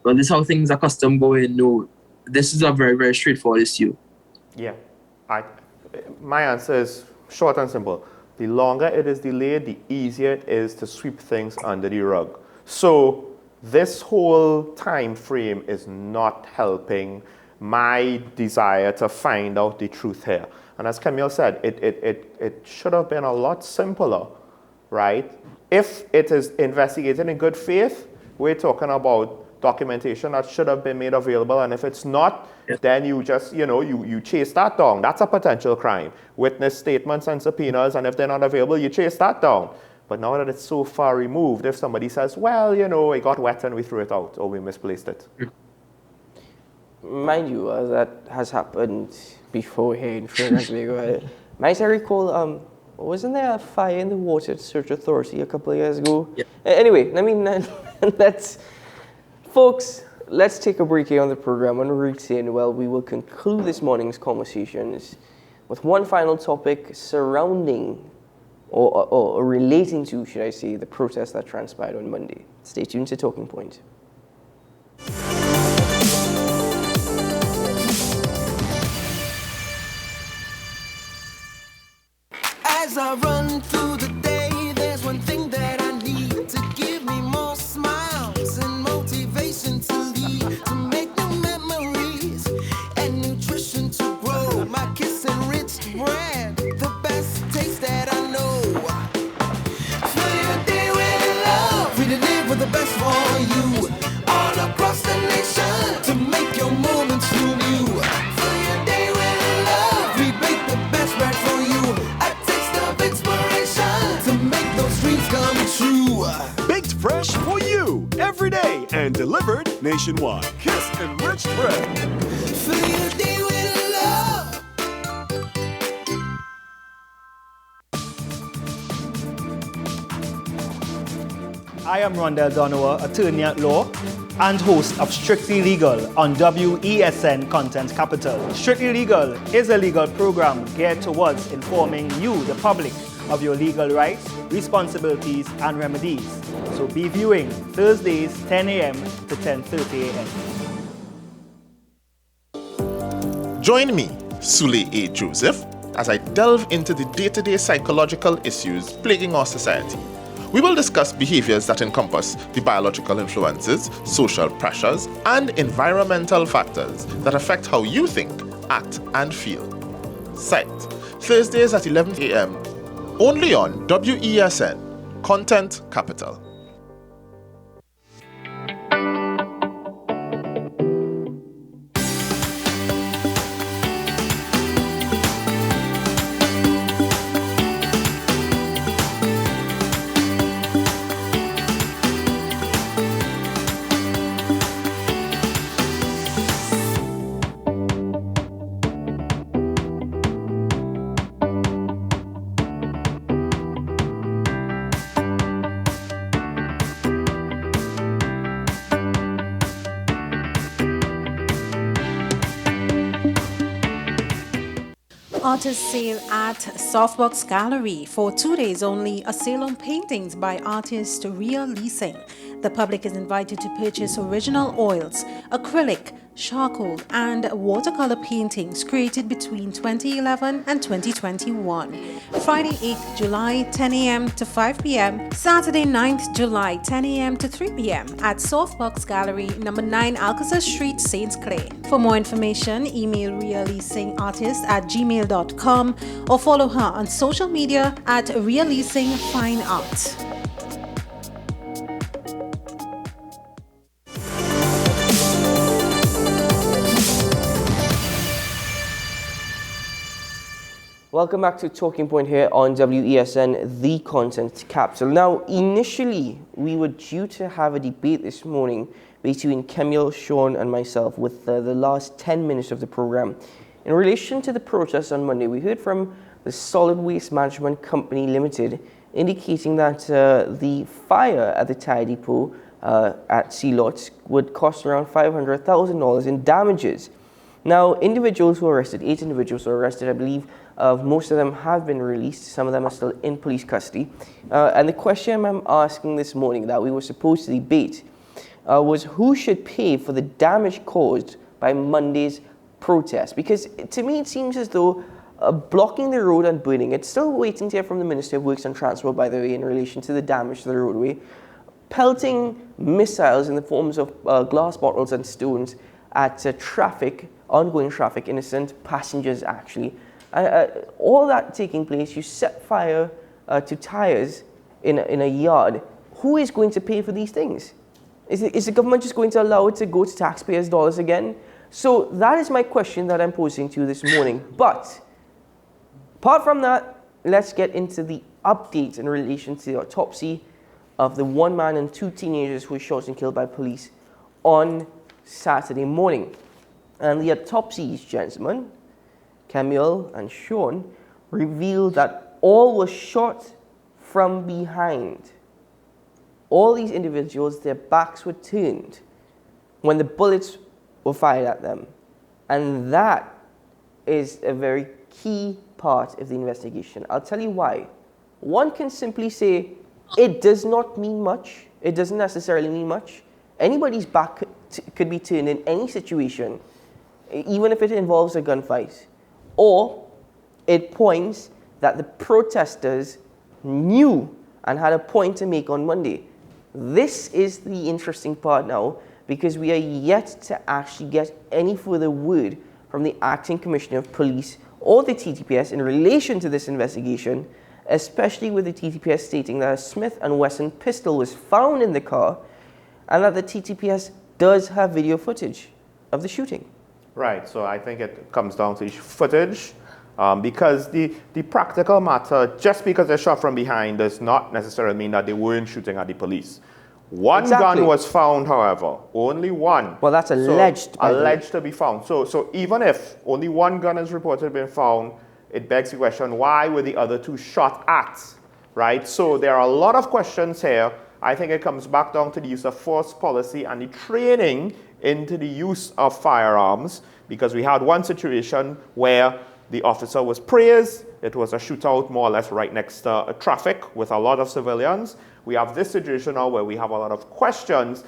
Speaker 3: well, this is how things are custom going. No, this is a very, very straightforward issue.
Speaker 2: Yeah, my answer is short and simple. The longer it is delayed, the easier it is to sweep things under the rug. So this whole time frame is not helping my desire to find out the truth here. And as Kemuel said, it should have been a lot simpler, right? If it is investigated in good faith, we're talking about documentation that should have been made available, and if it's not, then you just, you chase that down. That's a potential crime. Witness statements and subpoenas, and if they're not available, you chase that down. But now that it's so far removed, if somebody says, well, it got wet and we threw it out, or we misplaced it.
Speaker 1: Mind you, that has happened before here in Trinidad and Tobago. Might I recall, wasn't there a fire in the Water Search Authority a couple of years ago?
Speaker 3: Yeah.
Speaker 1: Anyway, let's take a break here on the program and return. Well, we will conclude this morning's conversations with one final topic surrounding or relating to, should I say, the protest that transpired on Monday. Stay tuned to Talking Point.
Speaker 5: As I run through the day, there's one thing that I need to give me more smiles and motivation to lead, to make new memories and nutrition to grow. My Kiss Enriched bread, the best taste that I know. Fill your day with love, we deliver the best for you, all across the nation, to make your moments feel new. Fill your day with love, we bake the best bread for you. Inspiration to make those dreams come true.
Speaker 21: Baked fresh for you every day and delivered nationwide. Kiss Enriched bread.
Speaker 5: Fill your day with love.
Speaker 22: I am Rondell Donowa, attorney at law and host of Strictly Legal on WESN Content Capital. Strictly Legal is a legal program geared towards informing you, the public, of your legal rights, responsibilities, and remedies. So be viewing Thursdays 10 a.m. to 10:30 a.m.
Speaker 2: Join me, Sule A. Joseph, as I delve into the day-to-day psychological issues plaguing our society. We will discuss behaviors that encompass the biological influences, social pressures, and environmental factors that affect how you think, act, and feel. Site, Thursdays at 11 a.m., only on WESN, Content Capital.
Speaker 23: Artist sale at Softbox Gallery. For 2 days only, a sale on paintings by artist Real Leasing. The public is invited to purchase original oils, acrylic, charcoal, and watercolor paintings created between 2011 and 2021. Friday 8th July, 10 a.m. to 5 p.m. Saturday 9th July, 10 a.m. to 3 p.m. at Softbox Gallery, number 9 Alcazar Street, Saint Clair. For more information, email realleasingartist@gmail.com or follow her on social media at Real Leasing Fine Art.
Speaker 1: Welcome back to Talking Point here on WESN, the Content Capital. Now, initially, we were due to have a debate this morning between Kemuel, Sean, and myself with the last 10 minutes of the program. In relation to the protest on Monday, we heard from the Solid Waste Management Company Limited indicating that the fire at the tire depot at Sea Lots would cost around $500,000 in damages. Now, individuals who were arrested, 8 individuals were arrested, I believe. Most of them have been released. Some of them are still in police custody. And the question I'm asking this morning that we were supposed to debate was who should pay for the damage caused by Monday's protest? Because to me, it seems as though blocking the road and burning it, still waiting to hear from the Minister of Works and Transport, by the way, in relation to the damage to the roadway, pelting missiles in the forms of glass bottles and stones at ongoing traffic, innocent passengers actually. All that taking place, you set fire to tires in a yard. Who is going to pay for these things? Is the government just going to allow it to go to taxpayers' dollars again? So that is my question that I'm posing to you this morning. But apart from that, let's get into the updates in relation to the autopsy of the 1 man and 2 teenagers who were shot and killed by police on Saturday morning. And the autopsies, gentlemen, Kemuel and Sean, revealed that all were shot from behind. All these individuals, their backs were turned when the bullets were fired at them. And that is a very key part of the investigation. I'll tell you why. One can simply say, it does not mean much. It doesn't necessarily mean much. Anybody's back could be turned in any situation, even if it involves a gunfight. Or it points that the protesters knew and had a point to make on Monday. This is the interesting part now, because we are yet to actually get any further word from the Acting Commissioner of Police or the TTPS in relation to this investigation, especially with the TTPS stating that a Smith & Wesson pistol was found in the car and that the TTPS does have video footage of the shooting.
Speaker 2: Right, so I think it comes down to footage because the practical matter, just because they're shot from behind does not necessarily mean that they weren't shooting at the police. One gun was found, however, only one.
Speaker 1: Well, that's alleged.
Speaker 2: So, alleged to be found. So even if only one gun is reported to have been found, it begs the question, why were the other two shot at, right? So there are a lot of questions here. I think it comes back down to the use of force policy and the training into the use of firearms, because we had one situation where the officer was praised. It was a shootout more or less right next to traffic with a lot of civilians. We have this situation now where we have a lot of questions.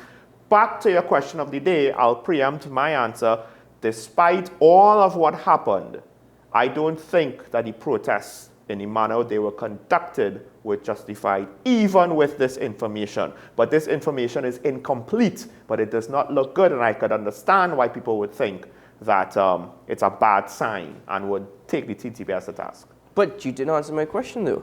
Speaker 2: Back to your question of the day, I'll preempt my answer. Despite all of what happened, I don't think that the protests in the manner they were conducted were justified, even with this information. But this information is incomplete, but it does not look good, and I could understand why people would think that it's a bad sign and would take the TTPS to task.
Speaker 1: But you didn't answer my question, though.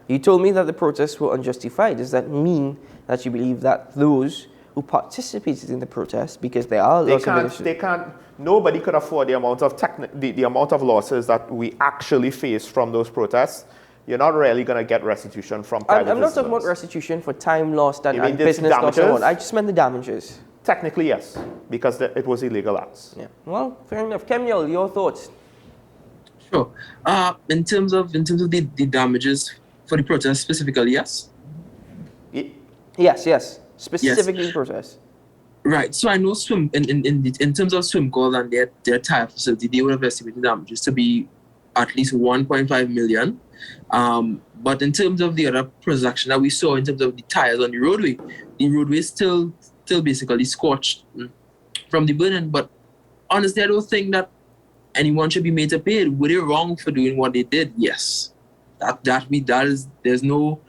Speaker 1: You told me that the protests were unjustified. Does that mean that you believe that those who participated in the protests, because there are lots of
Speaker 2: nobody could afford the amount of the amount of losses that we actually face from those protests. You're not really going to get restitution from private
Speaker 1: I'm not talking about restitution for time lost and business lost. I just meant the damages.
Speaker 2: Technically, yes, because it was illegal acts.
Speaker 1: Yeah. Well, fair enough. Kemuel, your thoughts?
Speaker 3: Sure. In terms of the damages for the protest specifically, yes.
Speaker 1: Yes. Specifically protests.
Speaker 3: Right. So I know in terms of SWIMCOL and their tire facility, they would have estimated damages to be at least 1.5 million. But in terms of the other transaction that we saw in terms of the tires on the roadway is still basically scorched from the burning. But honestly, I don't think that anyone should be made to pay. Were they wrong for doing what they did? Yes. There's no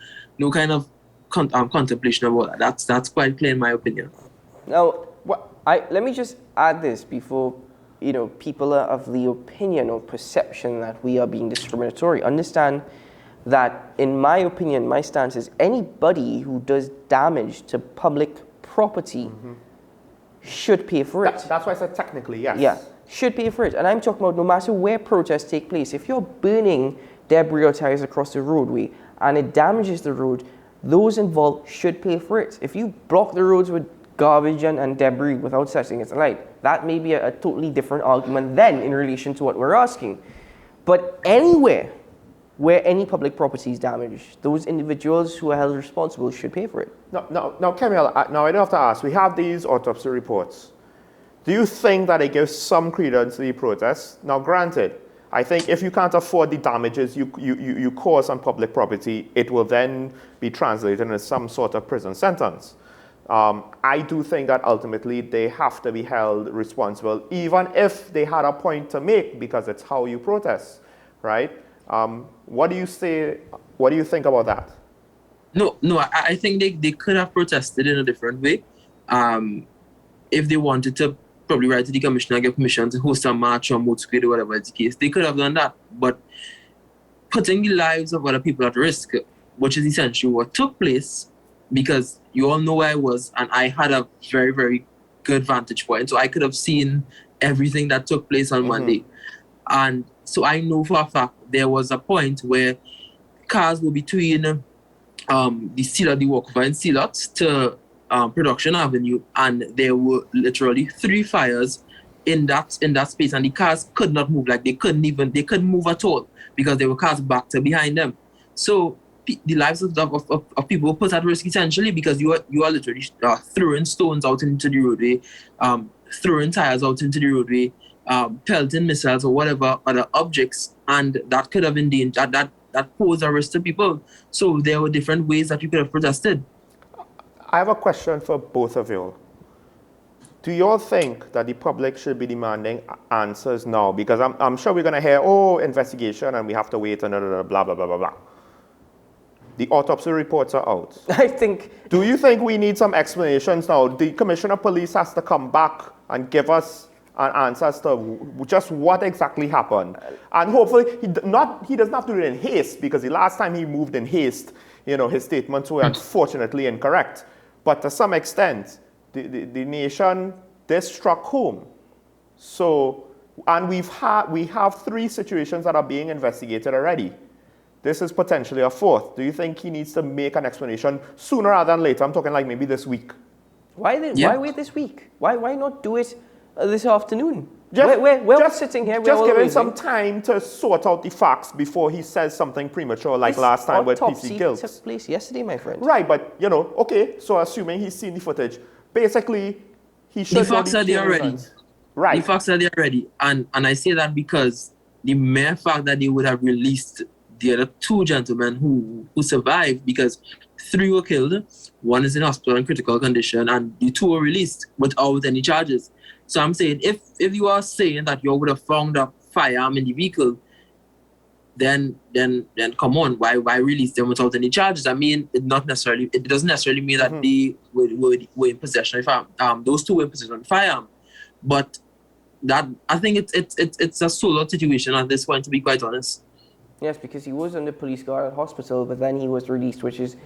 Speaker 3: kind of contemplation about that. That's quite clear in my opinion.
Speaker 1: Now, let me just add this before people are of the opinion or perception that we are being discriminatory. Understand that, in my opinion, my stance is anybody who does damage to public property should pay for it.
Speaker 2: That's why I said technically, yes.
Speaker 1: Yeah, should pay for it. And I'm talking about no matter where protests take place. If you're burning debris or tires across the roadway and it damages the road, those involved should pay for it. If you block the roads with garbage and debris without setting it alight, that may be a totally different argument then in relation to what we're asking. But anywhere where any public property is damaged, those individuals who are held responsible should pay for it.
Speaker 2: Now, Kemuel, now I do have to ask, we have these autopsy reports. Do you think that it gives some credence to the protests? Now, granted, I think if you can't afford the damages you cause on public property, it will then be translated into some sort of prison sentence. I do think that ultimately they have to be held responsible, even if they had a point to make, because it's how you protest, right? What do you say? What do you think about that?
Speaker 3: No, I think they could have protested in a different way. If they wanted to probably write to the commissioner, get permission to host a march or motorcade or whatever is the case, they could have done that. But putting the lives of other people at risk, which is essentially what took place, because you all know where I was, and I had a very, very good vantage point. So I could have seen everything that took place on Monday. And so I know for a fact there was a point where cars were between the walkover in Sealot to Production Avenue, and there were literally 3 fires in that space, and the cars could not move. Like they couldn't move at all because there were cars backed behind them. So the lives of people were put at risk essentially because you are literally throwing stones out into the roadway, throwing tires out into the roadway, pelting missiles or whatever other objects, and that could have endangered that posed a risk to people. So there were different ways that you could have protested.
Speaker 2: I have a question for both of you. Do you all think that the public should be demanding answers now? Because I'm sure we're going to hear, investigation and we have to wait and blah, blah, blah, blah, blah. The autopsy reports are out.
Speaker 1: I think...
Speaker 2: Do you think we need some explanations now? The Commissioner of Police has to come back and give us an answer as to just what exactly happened. And hopefully, he doesn't have to do it in haste, because the last time he moved in haste, his statements were unfortunately incorrect. But to some extent, the nation, this struck home. So, and we have 3 situations that are being investigated already. This is potentially a 4th. Do you think he needs to make an explanation sooner rather than later? I'm talking like maybe this week.
Speaker 1: Why wait this week? Why not do it this afternoon? We're sitting here.
Speaker 2: Just give him some time to sort out the facts before he says something premature like last time with PC Gilks.
Speaker 1: Took place yesterday, my friend.
Speaker 2: Right, but okay. So assuming he's seen the footage, basically he should.
Speaker 3: The facts are there already.
Speaker 2: Right.
Speaker 3: The facts are there already, and I say that because the mere fact that they would have released the other 2 gentlemen who survived, because 3 were killed, 1 is in hospital in critical condition, and the 2 were released without any charges. So I'm saying, if you are saying that you would have found a firearm in the vehicle, then come on, why release them without any charges? I mean, it doesn't necessarily mean that they were in possession of firearm. Those 2 were in possession of the firearm, but that I think it's a solo situation at this point, to be quite honest.
Speaker 1: Yes, because he was under police guard at hospital, but then he was released, which is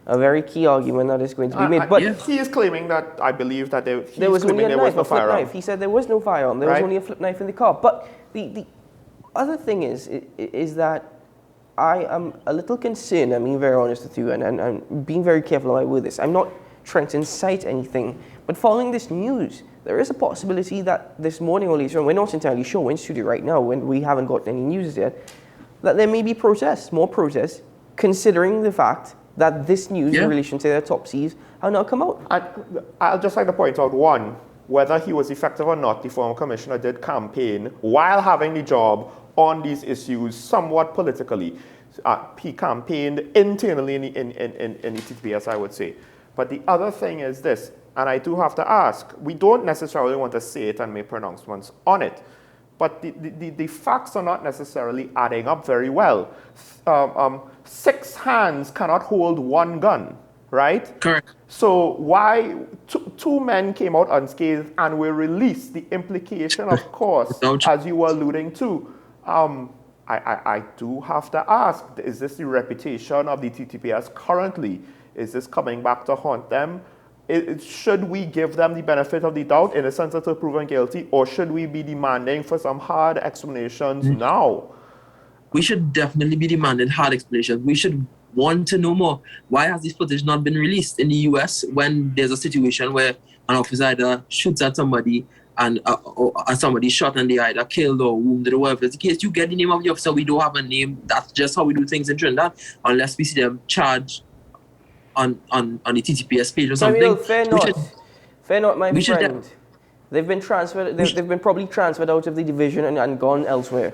Speaker 1: a very key argument that is going to be made. But
Speaker 2: he is claiming that, I believe that
Speaker 1: there was only a knife, a flip knife. He said there was no firearm. There was only a flip knife in the car. But the other thing is that I am a little concerned. I'm being very honest with you, and I'm being very careful about with this. I'm not trying to incite anything, but following this news, there is a possibility that this morning or later on, we're not entirely sure, we're in studio right now, when we haven't got any news yet, that there may be more protests, considering the fact that this news in relation to the autopsies have now come out.
Speaker 2: And I'll just like to point out, 1, whether he was effective or not, the former commissioner did campaign while having the job on these issues somewhat politically. He campaigned internally in the TTPS, I would say. But the other thing is this, and I do have to ask, we don't necessarily want to say it and make pronouncements on it, but the facts are not necessarily adding up very well. 6 hands cannot hold 1 gun, right?
Speaker 3: Correct.
Speaker 2: So why 2 men came out unscathed and were released? The implication, of course, as you were alluding to, I do have to ask, is this the reputation of the TTPS currently? Is this coming back to haunt them? Should we give them the benefit of the doubt in the sense that they're proven guilty, or should we be demanding for some hard explanations now?
Speaker 3: We should definitely be demanding hard explanations. We should want to know more. Why has this footage not been released in the US when there's a situation where an officer either shoots at somebody and somebody shot and they either killed or wounded or whatever it's the case? You get the name of the officer. We don't have a name. That's just how we do things in Trinidad, unless we see them charged on the TTPS page or something.
Speaker 1: Fair not, my friend. They've been transferred. They've been probably transferred out of the division and gone elsewhere.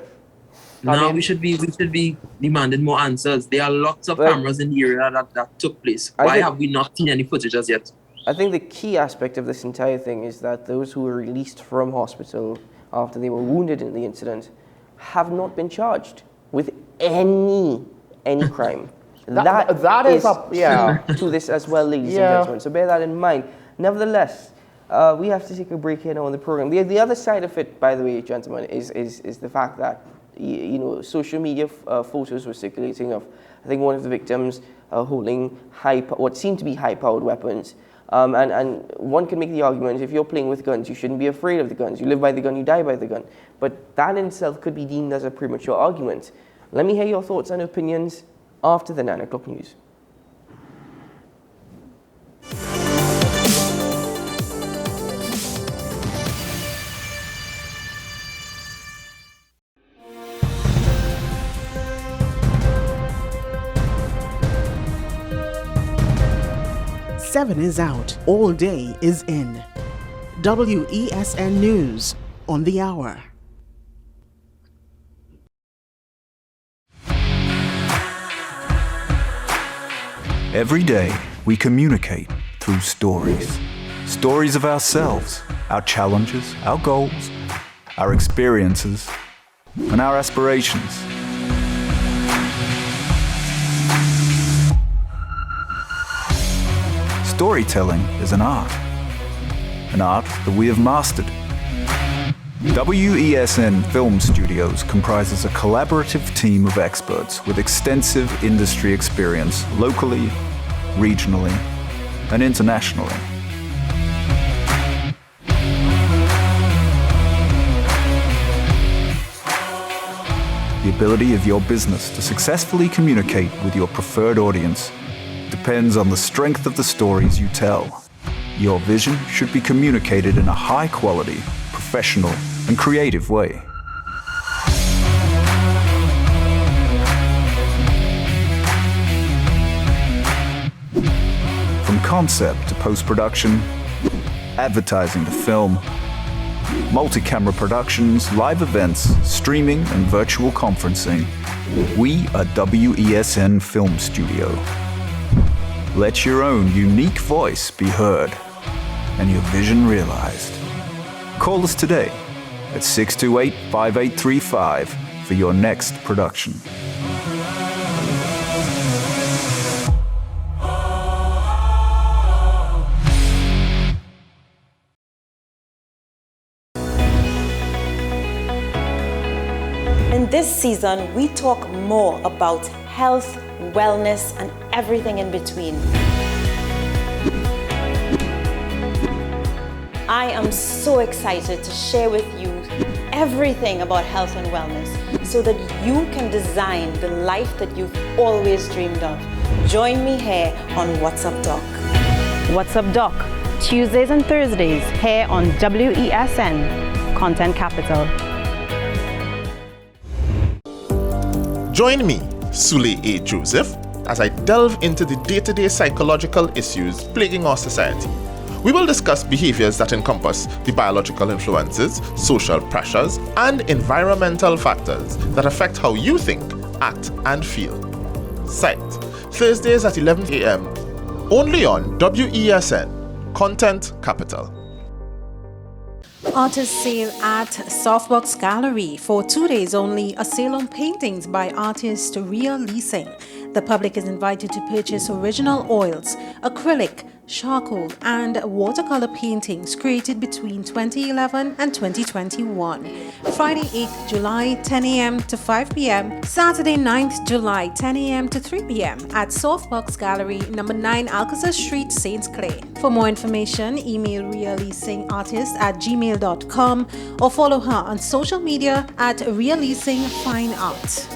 Speaker 3: No, we should be demanding more answers. There are lots of cameras in the area that took place. Why have we not seen any footage as yet?
Speaker 1: I think the key aspect of this entire thing is that those who were released from hospital after they were wounded in the incident have not been charged with any crime. that is to this as well, ladies and gentlemen. So bear that in mind. Nevertheless, we have to take a break here now on the program. The other side of it, by the way, gentlemen, is the fact that social media photos were circulating of, I think, one of the victims holding what seemed to be high-powered weapons. And one can make the argument, if you're playing with guns, you shouldn't be afraid of the guns. You live by the gun, you die by the gun. But that in itself could be deemed as a premature argument. Let me hear your thoughts and opinions after the 9 o'clock news.
Speaker 4: 7 is out, all day is in. WESN News on the hour.
Speaker 6: Every day, we communicate through stories. Stories of ourselves, our challenges, our goals, our experiences, and our aspirations. Storytelling is an art that we have mastered. WESN Film Studios comprises a collaborative team of experts with extensive industry experience locally, regionally, and internationally. The ability of your business to successfully communicate with your preferred audience depends on the strength of the stories you tell. Your vision should be communicated in a high-quality, professional, and creative way. From concept to post-production, advertising to film, multi-camera productions, live events, streaming, and virtual conferencing, we are WESN Film Studio. Let your own unique voice be heard and your vision realized. Call us today at 628-5835 for your next production.
Speaker 8: In this season, we talk more about health, wellness, and everything in between. I am so excited to share with you everything about health and wellness so that you can design the life that you've always dreamed of. Join me here on What's Up Doc.
Speaker 24: What's Up Doc? Tuesdays and Thursdays here on WESN, Content Capital.
Speaker 2: Join me, Sule A. Joseph, as I delve into the day-to-day psychological issues plaguing our society. We will discuss behaviors that encompass the biological influences, social pressures, and environmental factors that affect how you think, act, and feel. Sight, Thursdays at 11 a.m., only on WESN, Content Capital.
Speaker 23: Artist sale at Softbox Gallery. For 2 days only, a sale on paintings by artist Real Leasing. The public is invited to purchase original oils, acrylic, charcoal, and watercolor paintings created between 2011 and 2021. Friday 8th July, 10 a.m. to 5 p.m. Saturday 9th July, 10 a.m. to 3 p.m. at Softbox Gallery, number 9 Alcazar Street, Saint Clair. For more information, email realleasingartist@gmail.com or follow her on social media at Real Leasing Fine Art.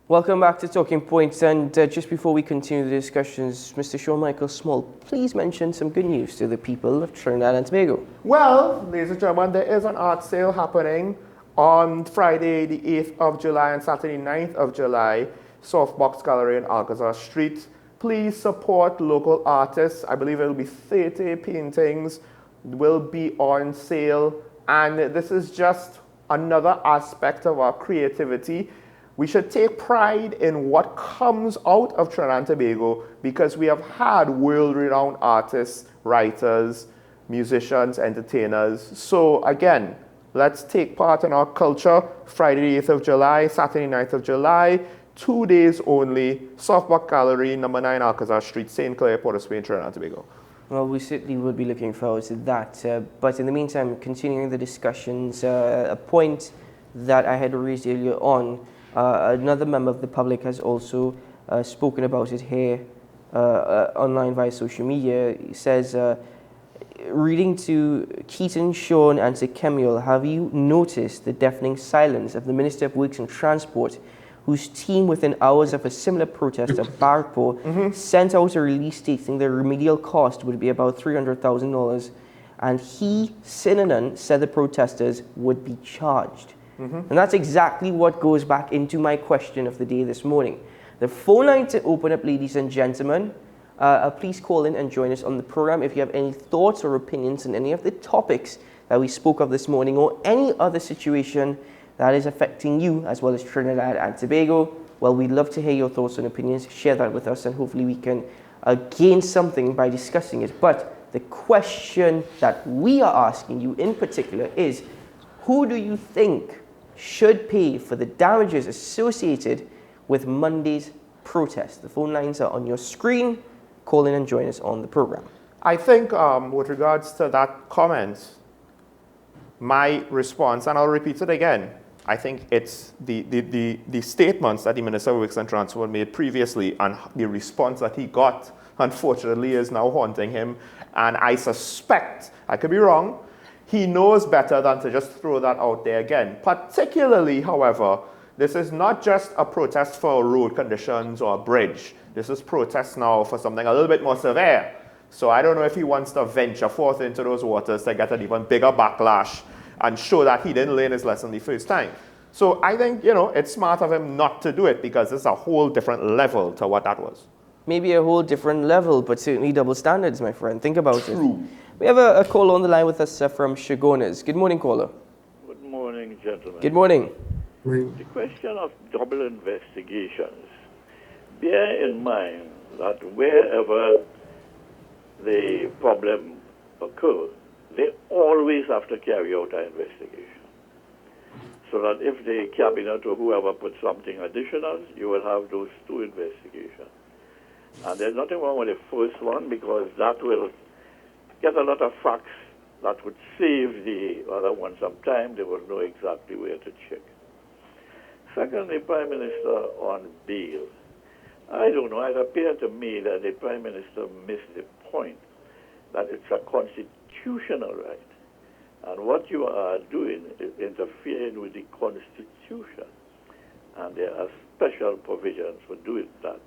Speaker 1: Welcome back to Talking Points, and just before we continue the discussions, Mr. Sean Michael Small, please mention some good news to the people of Trinidad and Tobago.
Speaker 2: Well, ladies and gentlemen, there is an art sale happening on Friday the 8th of July and Saturday 9th of July, Softbox Gallery in Alcazar Street. Please support local artists. I believe it will be 30 paintings will be on sale, and this is just another aspect of our creativity. We should take pride in what comes out of Trinidad and Tobago because we have had world-renowned artists, writers, musicians, entertainers. So again, let's take part in our culture. Friday the 8th of July, Saturday 9th of July, 2 days only, Softbox Gallery, number 9 Alcazar Street, St. Clair, Port of Spain, Trinidad and Tobago.
Speaker 1: Well, we certainly would be looking forward to that. But in the meantime, continuing the discussions, a point that I had raised earlier on, another member of the public has also spoken about it here online via social media. He says, reading to Keaton, Sean and to Kemuel, have you noticed the deafening silence of the Minister of Works and Transport, whose team within hours of a similar protest at Barpo sent out a release stating the remedial cost would be about $300,000 and he, Sinanan, said the protesters would be charged. And that's exactly what goes back into my question of the day this morning. The phone lines are open up, ladies and gentlemen. Please call in and join us on the program if you have any thoughts or opinions on any of the topics that we spoke of this morning, or any other situation that is affecting you as well as Trinidad and Tobago. Well, we'd love to hear your thoughts and opinions. Share that with us, and hopefully we can gain something by discussing it. But the question that we are asking you in particular is, who do you think should pay for the damages associated with Monday's protest? The phone lines are on your screen. Call in and join us on the program.
Speaker 2: I think with regards to that comment, my response, and I'll repeat it again, I think it's the statements that the Minister of Works and Transport made previously and the response that he got, unfortunately, is now haunting him. And I suspect, I could be wrong, he knows better than to just throw that out there again. Particularly, however, this is not just a protest for road conditions or a bridge. This is protest now for something a little bit more severe. So I don't know if he wants to venture forth into those waters to get an even bigger backlash and show that he didn't learn his lesson the first time. So I think, it's smart of him not to do it, because it's a whole different level to what that was.
Speaker 1: Maybe a whole different level, but certainly double standards, my friend. Think about it. We have a caller on the line with us from Shagonas. Good morning, caller.
Speaker 7: Good morning, gentlemen.
Speaker 1: Good morning.
Speaker 7: The question of double investigations. Bear in mind that wherever the problem occurs, they always have to carry out an investigation. So that if the cabinet or whoever puts something additional, you will have those two investigations. And there's nothing wrong with the first one, because that will get a lot of facts that would save the other one some time. They will know exactly where to check. Secondly, Prime Minister on bail. I don't know. It appeared to me that the Prime Minister missed the point that it's a constitutional right. And what you are doing is interfering with the Constitution. And there are special provisions for doing that,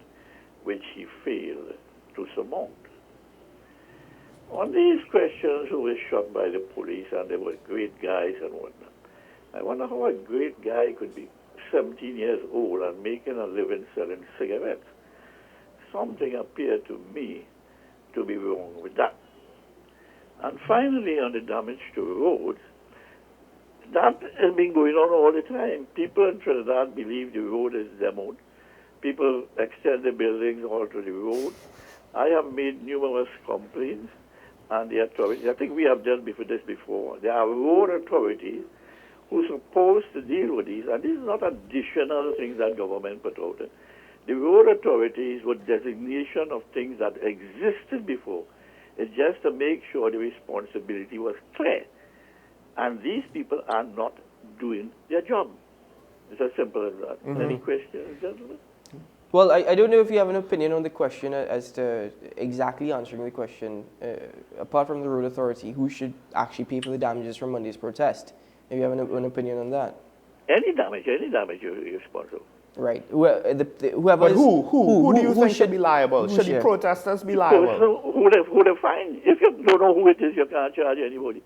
Speaker 7: which he failed to surmount. On these questions, who was shot by the police and they were great guys and whatnot, I wonder how a great guy could be 17 years old and making a living selling cigarettes. Something appeared to me to be wrong with that. And finally, on the damage to roads, that has been going on all the time. People in Trinidad believe the road is demoed. People extend the buildings all to the road. I have made numerous complaints, and the authorities, I think we have dealt with this before. There are road authorities who are supposed to deal with these, and this is not additional things that government put out. The road authorities were designation of things that existed before. It's just to make sure the responsibility was clear. And these people are not doing their job. It's as simple as that. Any questions, gentlemen?
Speaker 1: Well, I don't know if you have an opinion on the question as to exactly answering the question. Apart from the road authority, who should actually pay for the damages from Monday's protest? If you have an opinion on that.
Speaker 7: Any damage you're responsible.
Speaker 1: Right. Whoever.
Speaker 2: But who do you think should be liable? Should the protesters be liable?
Speaker 7: Who they find? If you don't know who it is, you can't charge anybody.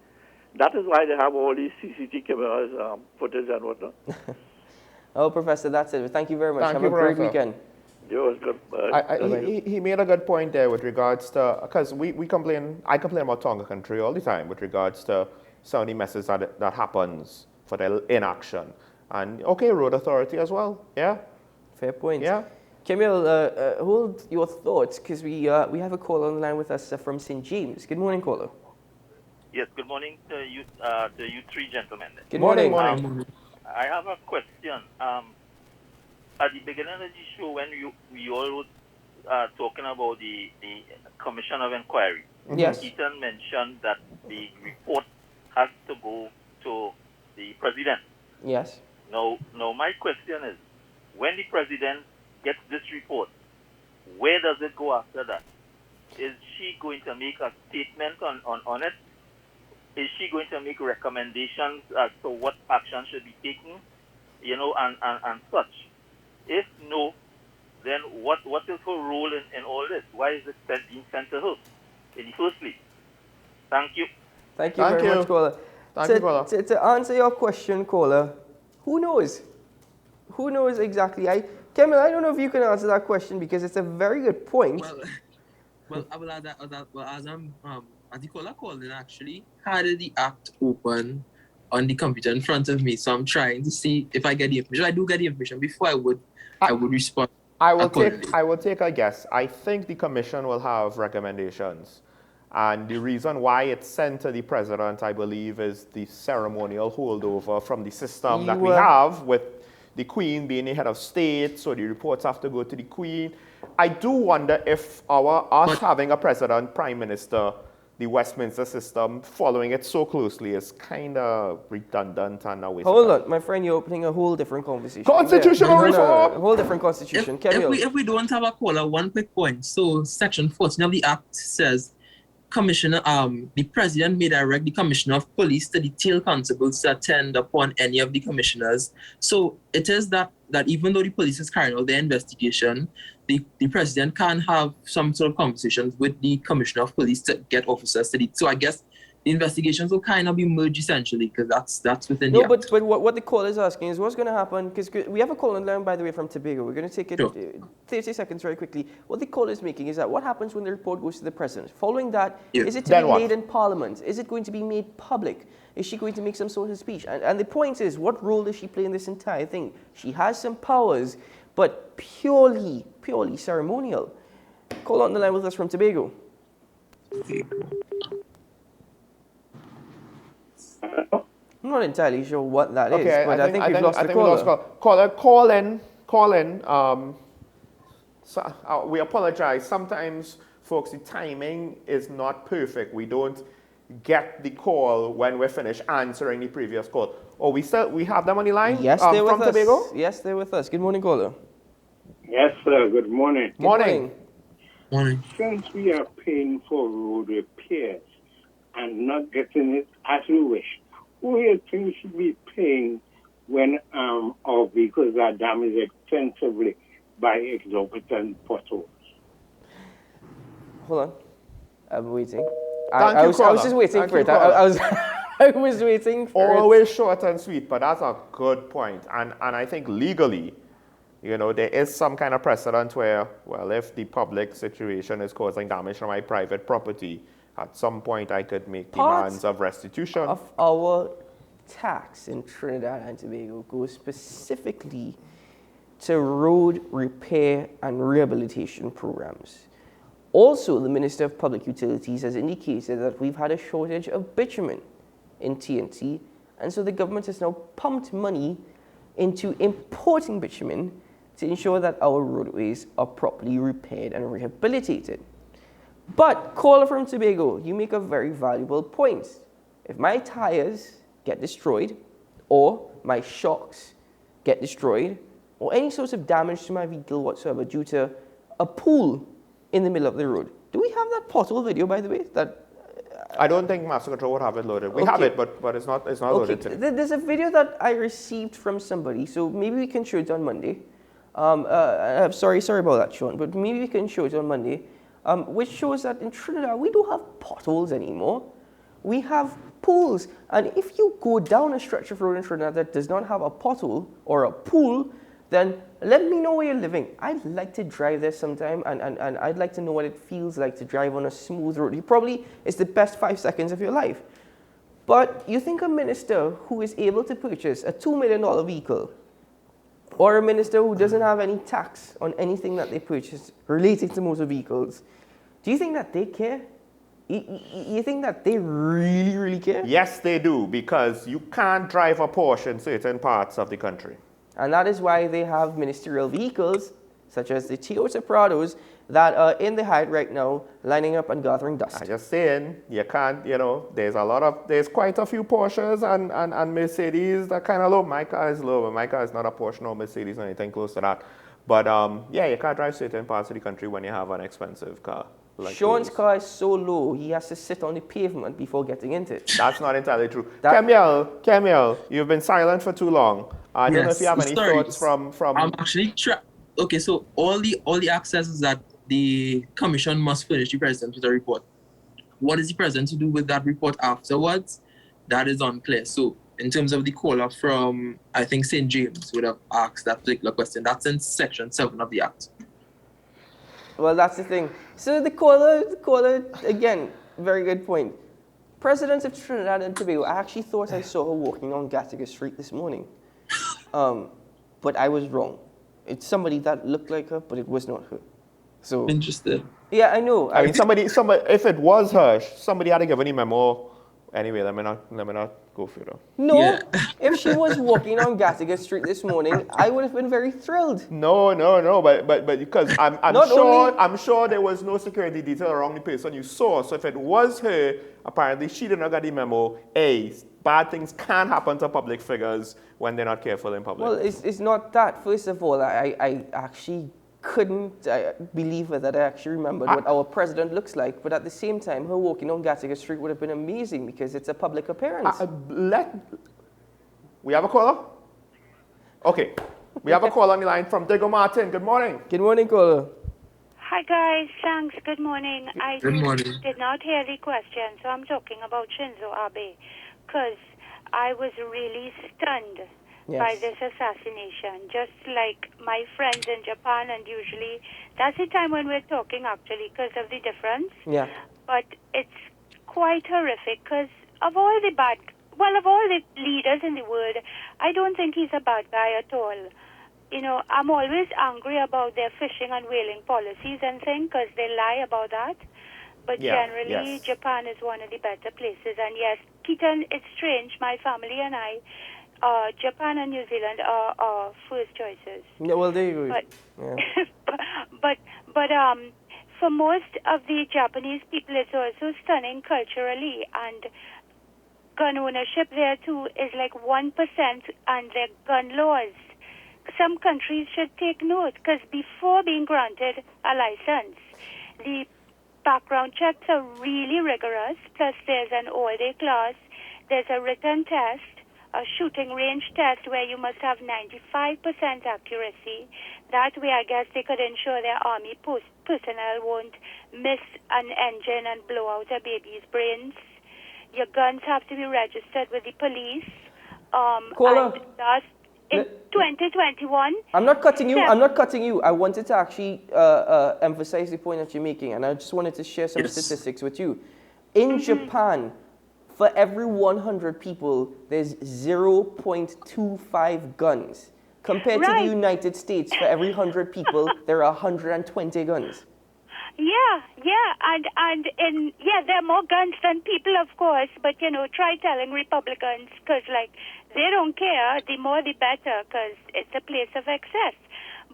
Speaker 7: That is why they have all these CCTV cameras, footage and whatnot.
Speaker 1: Oh, Professor, that's it. Thank you very much.
Speaker 2: Thank
Speaker 1: have
Speaker 2: you,
Speaker 1: a great
Speaker 2: Professor.
Speaker 1: weekend.
Speaker 7: Yours good.
Speaker 2: He made a good point there with regards to, because I complain about Tonga country all the time with regards to some of the messes that happens for their inaction. And okay, road authority as well. Yeah.
Speaker 1: Fair point.
Speaker 2: Yeah.
Speaker 1: Camille, hold your thoughts, because we have a caller on the line with us from St. James. Good morning, caller.
Speaker 9: Yes, good morning to you three gentlemen.
Speaker 1: Good morning.
Speaker 9: I have a question. At the beginning of the show, when we all were talking about the Commission of Inquiry,
Speaker 1: Yes.
Speaker 9: Ethan mentioned that the report has to go to the President.
Speaker 1: Yes.
Speaker 9: Now my question is, when the President gets this report, where does it go after that? Is she going to make a statement on it? Is she going to make recommendations as to what action should be taken, and such? If no, then what is her role in all this? Why is it being sent to her in the first place? Thank you.
Speaker 1: Thank you very much, caller.
Speaker 2: Thank you, caller.
Speaker 1: To answer your question, caller, who knows? Who knows exactly? Kemil, I don't know if you can answer that question because it's a very good point.
Speaker 3: Well, I will add that, as the caller called in, actually had the act open on the computer in front of me, so I'm trying to see if I get the information. I do get the information before I would respond.
Speaker 2: I will take a guess. I think the commission will have recommendations. And the reason why it's sent to the president, I believe, is the ceremonial holdover from the system that we have with the Queen being the head of state, so the reports have to go to the Queen. I do wonder if us having a president, prime minister, the Westminster system, following it so closely is kind of redundant and a waste of time.
Speaker 1: Hold on, my friend, you're opening a whole different conversation.
Speaker 2: Constitutional reform!
Speaker 1: A whole different constitution.
Speaker 3: If we don't have a caller, one quick point. So Section 14 of the Act says, Commissioner, the President may direct the Commissioner of Police to detail constables to attend upon any of the commissioners. So it is that even though the police is carrying out their investigation, the President can have some sort of conversations with the Commissioner of Police to get officers to the. So I guess the investigations will kind of be merged essentially because that's within the act.
Speaker 1: But what the caller is asking is what's going to happen, because we have a call on line, by the way, from Tobago. We're going to take it 30 seconds very quickly. What the caller is making is that what happens when the report goes to the President? Following that, is it to be made in Parliament? Is it going to be made public? Is she going to make some sort of speech? And the point is, what role does she play in this entire thing? She has some powers, but purely ceremonial. Call on the line with us from Tobago. I'm not entirely sure what that is, but I think we've lost the caller.
Speaker 2: Call in. We apologize. Sometimes, folks, the timing is not perfect. We don't get the call when we're finished answering the previous call. Oh, we have them on the line?
Speaker 1: Yes, they're with
Speaker 2: from
Speaker 1: us.
Speaker 2: Tobago?
Speaker 1: Yes, they're with us. Good morning, caller.
Speaker 10: Yes, sir. Good morning.
Speaker 2: Morning.
Speaker 10: Since we are paying for road repairs and not getting it as we wish, who do you think should be paying when our vehicles are damaged extensively by exorbitant potholes?
Speaker 1: Hold on. I'm waiting.
Speaker 2: I was
Speaker 1: just waiting for it. I was waiting for
Speaker 2: Always short and sweet, but that's a good point. And I think legally, there is some kind of precedent where, well, if the public situation is causing damage to my private property, at some point I could make demands of restitution.
Speaker 1: Of our tax in Trinidad and Tobago goes specifically to road repair and rehabilitation programs. Also, the Minister of Public Utilities has indicated that we've had a shortage of bitumen in TNT, and so the government has now pumped money into importing bitumen to ensure that our roadways are properly repaired and rehabilitated. But, caller from Tobago, you make a very valuable point. If my tires get destroyed, or my shocks get destroyed, or any sort of damage to my vehicle whatsoever due to a pool in the middle of the road. Do we have that pothole video, by the way?
Speaker 2: I don't think Master Control would have it loaded. We have it, but it's not loaded today.
Speaker 1: There's a video that I received from somebody, so maybe we can show it on Monday. I'm sorry about that, Sean, but maybe we can show it on Monday, which shows that in Trinidad, we don't have potholes anymore. We have pools. And if you go down a stretch of road in Trinidad that does not have a pothole or a pool, then let me know where you're living. I'd like to drive there sometime, and I'd like to know what it feels like to drive on a smooth road. It probably is the best 5 seconds of your life. But you think a minister who is able to purchase a $2 million vehicle, or a minister who doesn't have any tax on anything that they purchase related to motor vehicles, do you think that they care? You think that they really, really care?
Speaker 2: Yes, they do, because you can't drive a Porsche in certain parts of the country.
Speaker 1: And that is why they have ministerial vehicles, such as the Toyota Prados, that are in the height right now, lining up and gathering dust.
Speaker 2: I'm just saying, you can't, there's quite a few Porsches and Mercedes that kind of low. My car is low, but my car is not a Porsche, no Mercedes, or anything close to that. But you can't drive certain parts of the country when you have an expensive car. Like
Speaker 1: Sean's car is so low, he has to sit on the pavement before getting into it.
Speaker 2: That's not entirely true. Kemiel, you've been silent for too long. I don't know if you have any thoughts from...
Speaker 3: I'm actually okay, so all the access is that the commission must furnish the president with a report. what is the president to do with that report afterwards? That is unclear. So in terms of the caller from, I think St. James would have asked that particular question. That's in Section 7 of the Act.
Speaker 1: Well, that's the thing. So the caller, again, very good point. President of Trinidad and Tobago, I actually thought I saw her walking on Gattaca Street this morning. But I was wrong. It's somebody that looked like her, but it was not her. So
Speaker 3: interested.
Speaker 1: Yeah, I know.
Speaker 2: I mean, somebody, if it was her, somebody had to give any memo. Anyway, let me not go further.
Speaker 1: No, if she was walking on Gattaca Street this morning, I would have been very thrilled.
Speaker 2: No, but because I'm sure there was no security detail around the person you saw. So if it was her, apparently she did not get the memo. Bad things can happen to public figures when they're not careful in public.
Speaker 1: Well, it's not that. First of all, I actually couldn't believe it that I actually remembered what our president looks like. But at the same time, her walking on Gattaca Street would have been amazing because it's a public appearance.
Speaker 2: We have a caller? Okay. We have a call on the line from Diego Martin. Good morning.
Speaker 1: Good morning, caller.
Speaker 11: Hi, guys. Thanks. Good morning.
Speaker 2: Good morning.
Speaker 11: Did not hear the question, so I'm talking about Shinzo Abe because I was really stunned by this assassination. Just like my friends in Japan, and usually that's the time when we're talking, actually, because of the difference.
Speaker 1: Yeah.
Speaker 11: But it's quite horrific because of all the leaders in the world, I don't think he's a bad guy at all. You know, I'm always angry about their fishing and whaling policies and things because they lie about that. But generally, Japan is one of the better places. And yes, Keaton, it's strange. My family and I, Japan and New Zealand are our first choices.
Speaker 1: Yeah, well, there you go.
Speaker 11: But for most of the Japanese people, it's also stunning culturally. And gun ownership there, too, is like 1%, and their gun laws. Some countries should take note, because before being granted a license, the background checks are really rigorous, plus there's an all-day class, there's a written test, a shooting range test where you must have 95% accuracy. That way, I guess they could ensure their army personnel won't miss an engine and blow out a baby's brains. Your guns have to be registered with the police.
Speaker 1: Caller.
Speaker 11: And last, in 2021...
Speaker 1: I'm not cutting you. I wanted to actually emphasize the point that you're making, and I just wanted to share some statistics with you. In Japan, for every 100 people, there's 0.25 guns. Compared to the United States, for every 100 people, there are 120 guns.
Speaker 11: Yeah, and there are more guns than people, of course, but, you know, try telling Republicans, because, like, they don't care, the more the better, because it's a place of excess.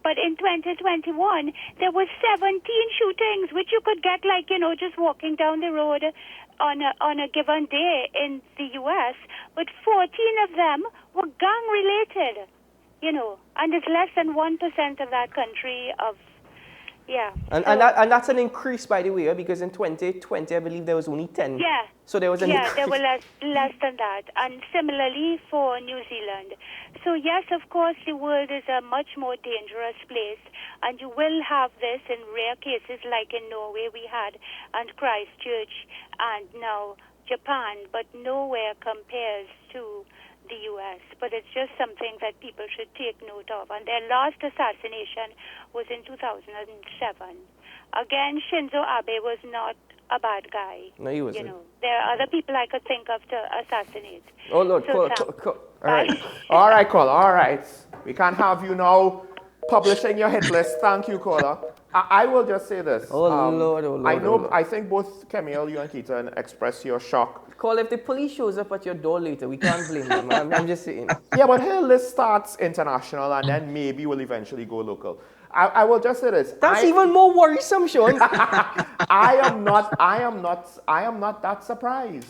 Speaker 11: But in 2021, there were 17 shootings, which you could get, like, you know, just walking down the road on a given day in the U.S., but 14 of them were gang-related, you know, and it's less than 1% of that country of... Yeah.
Speaker 1: And that's an increase, by the way, because in 2020, I believe there was only 10.
Speaker 11: Yeah.
Speaker 1: So there was an increase.
Speaker 11: There were less than that. And similarly for New Zealand. So yes, of course, the world is a much more dangerous place. And you will have this in rare cases like in Norway we had, and Christchurch, and now Japan. But nowhere compares to the U.S., but it's just something that people should take note of. And their last assassination was in 2007. Again, Shinzo Abe was not a bad guy.
Speaker 1: No, he wasn't.
Speaker 11: You know, there are other people I could think of to assassinate.
Speaker 1: Oh, Lord.
Speaker 11: So,
Speaker 1: All right.
Speaker 2: All right, caller. All right. We can't have you now publishing your hit list. Thank you, caller. I will just say this. I think both Camille, you and Keaton expressed your shock.
Speaker 1: Call, if the police shows up at your door later, we can't blame them. I'm just saying.
Speaker 2: Yeah, but her list starts international and then maybe will eventually go local. I will just say this.
Speaker 1: That's even more worrisome, Sean.
Speaker 2: I am not that surprised.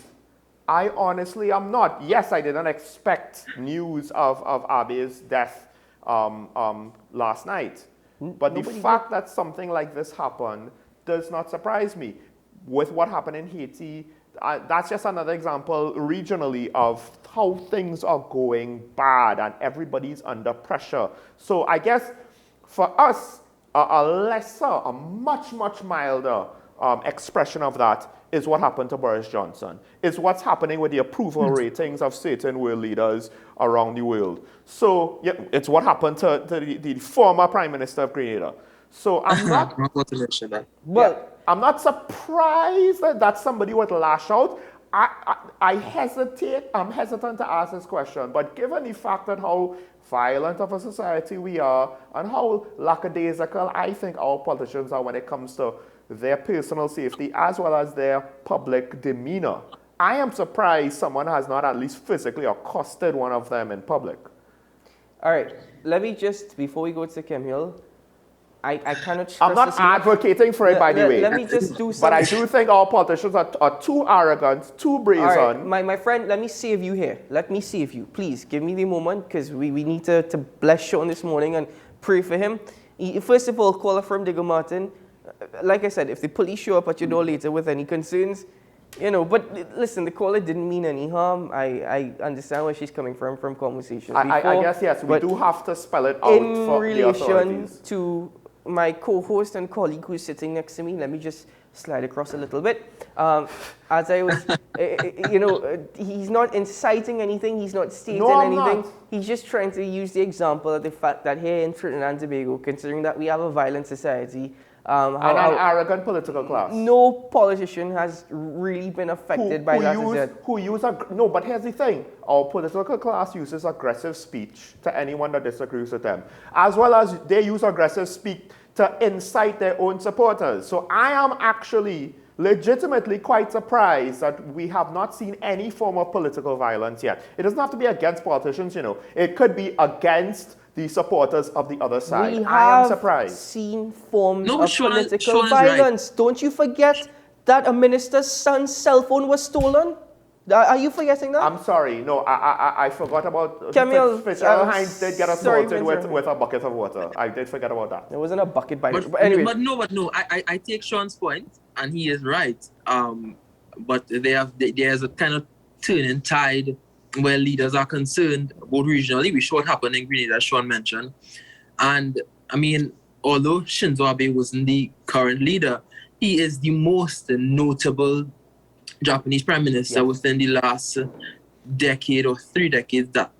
Speaker 2: I honestly am not. Yes, I didn't expect news of Abe's death last night. But the fact that something like this happened does not surprise me. With what happened in Haiti, that's just another example regionally of how things are going bad and everybody's under pressure. So I guess for us, a much milder expression of that is what happened to Boris Johnson. It's what's happening with the approval ratings of certain world leaders around the world. So, yeah, it's what happened to the former Prime Minister of Grenada. So I'm not, I'm not surprised that somebody would lash out. I'm hesitant to ask this question, but given the fact that how violent of a society we are and how lackadaisical I think our politicians are when it comes to their personal safety as well as their public demeanor, I am surprised someone has not at least physically accosted one of them in public.
Speaker 1: All right, let me just, before we go to Kim Hill, I cannot stress
Speaker 2: I'm not
Speaker 1: this enough.
Speaker 2: advocating for it, by the way.
Speaker 1: Let me just do something.
Speaker 2: But I do think our politicians are too arrogant, too brazen.
Speaker 1: All right, my friend, let me save you here. Let me save you. Please, give me the moment, because we need to bless Sean this morning and pray for him. First of all, call from Digger Martin. Like I said, if the police show up at your door later with any concerns, you know, but listen, the caller didn't mean any harm. I understand where she's coming from conversations before.
Speaker 2: I guess, yes, we do have to spell it out for the authorities.
Speaker 1: To my co-host and colleague who's sitting next to me, let me just slide across a little bit. As I was, you know, he's not inciting anything, he's not stating anything.
Speaker 2: Not.
Speaker 1: He's just trying to use the example of the fact that here in Trinidad and Tobago, considering that we have a violent society,
Speaker 2: and an arrogant political class.
Speaker 1: No politician has really been affected by that.
Speaker 2: No, but here's the thing. Our political class uses aggressive speech to anyone that disagrees with them, as well as they use aggressive speech to incite their own supporters. So I am actually legitimately quite surprised that we have not seen any form of political violence yet. It doesn't have to be against politicians, you know. It could be against the supporters of the other side. I am surprised.
Speaker 1: Seen forms of political violence. Right. Don't you forget that a minister's son's cell phone was stolen? Are you forgetting that?
Speaker 2: I'm sorry. No, I forgot about
Speaker 1: Camille,
Speaker 2: Fitzgerald Hines did get assaulted with a bucket of water. I did forget about that.
Speaker 1: It wasn't a bucket by
Speaker 3: but
Speaker 1: anyway.
Speaker 3: But no. I take Sean's point, and he is right. But there's a kind of turning tide where leaders are concerned, both regionally, we saw it happen in Grenada, as Sean mentioned. And I mean, although Shinzo Abe wasn't the current leader, he is the most notable Japanese prime minister within the last decade or 3 decades that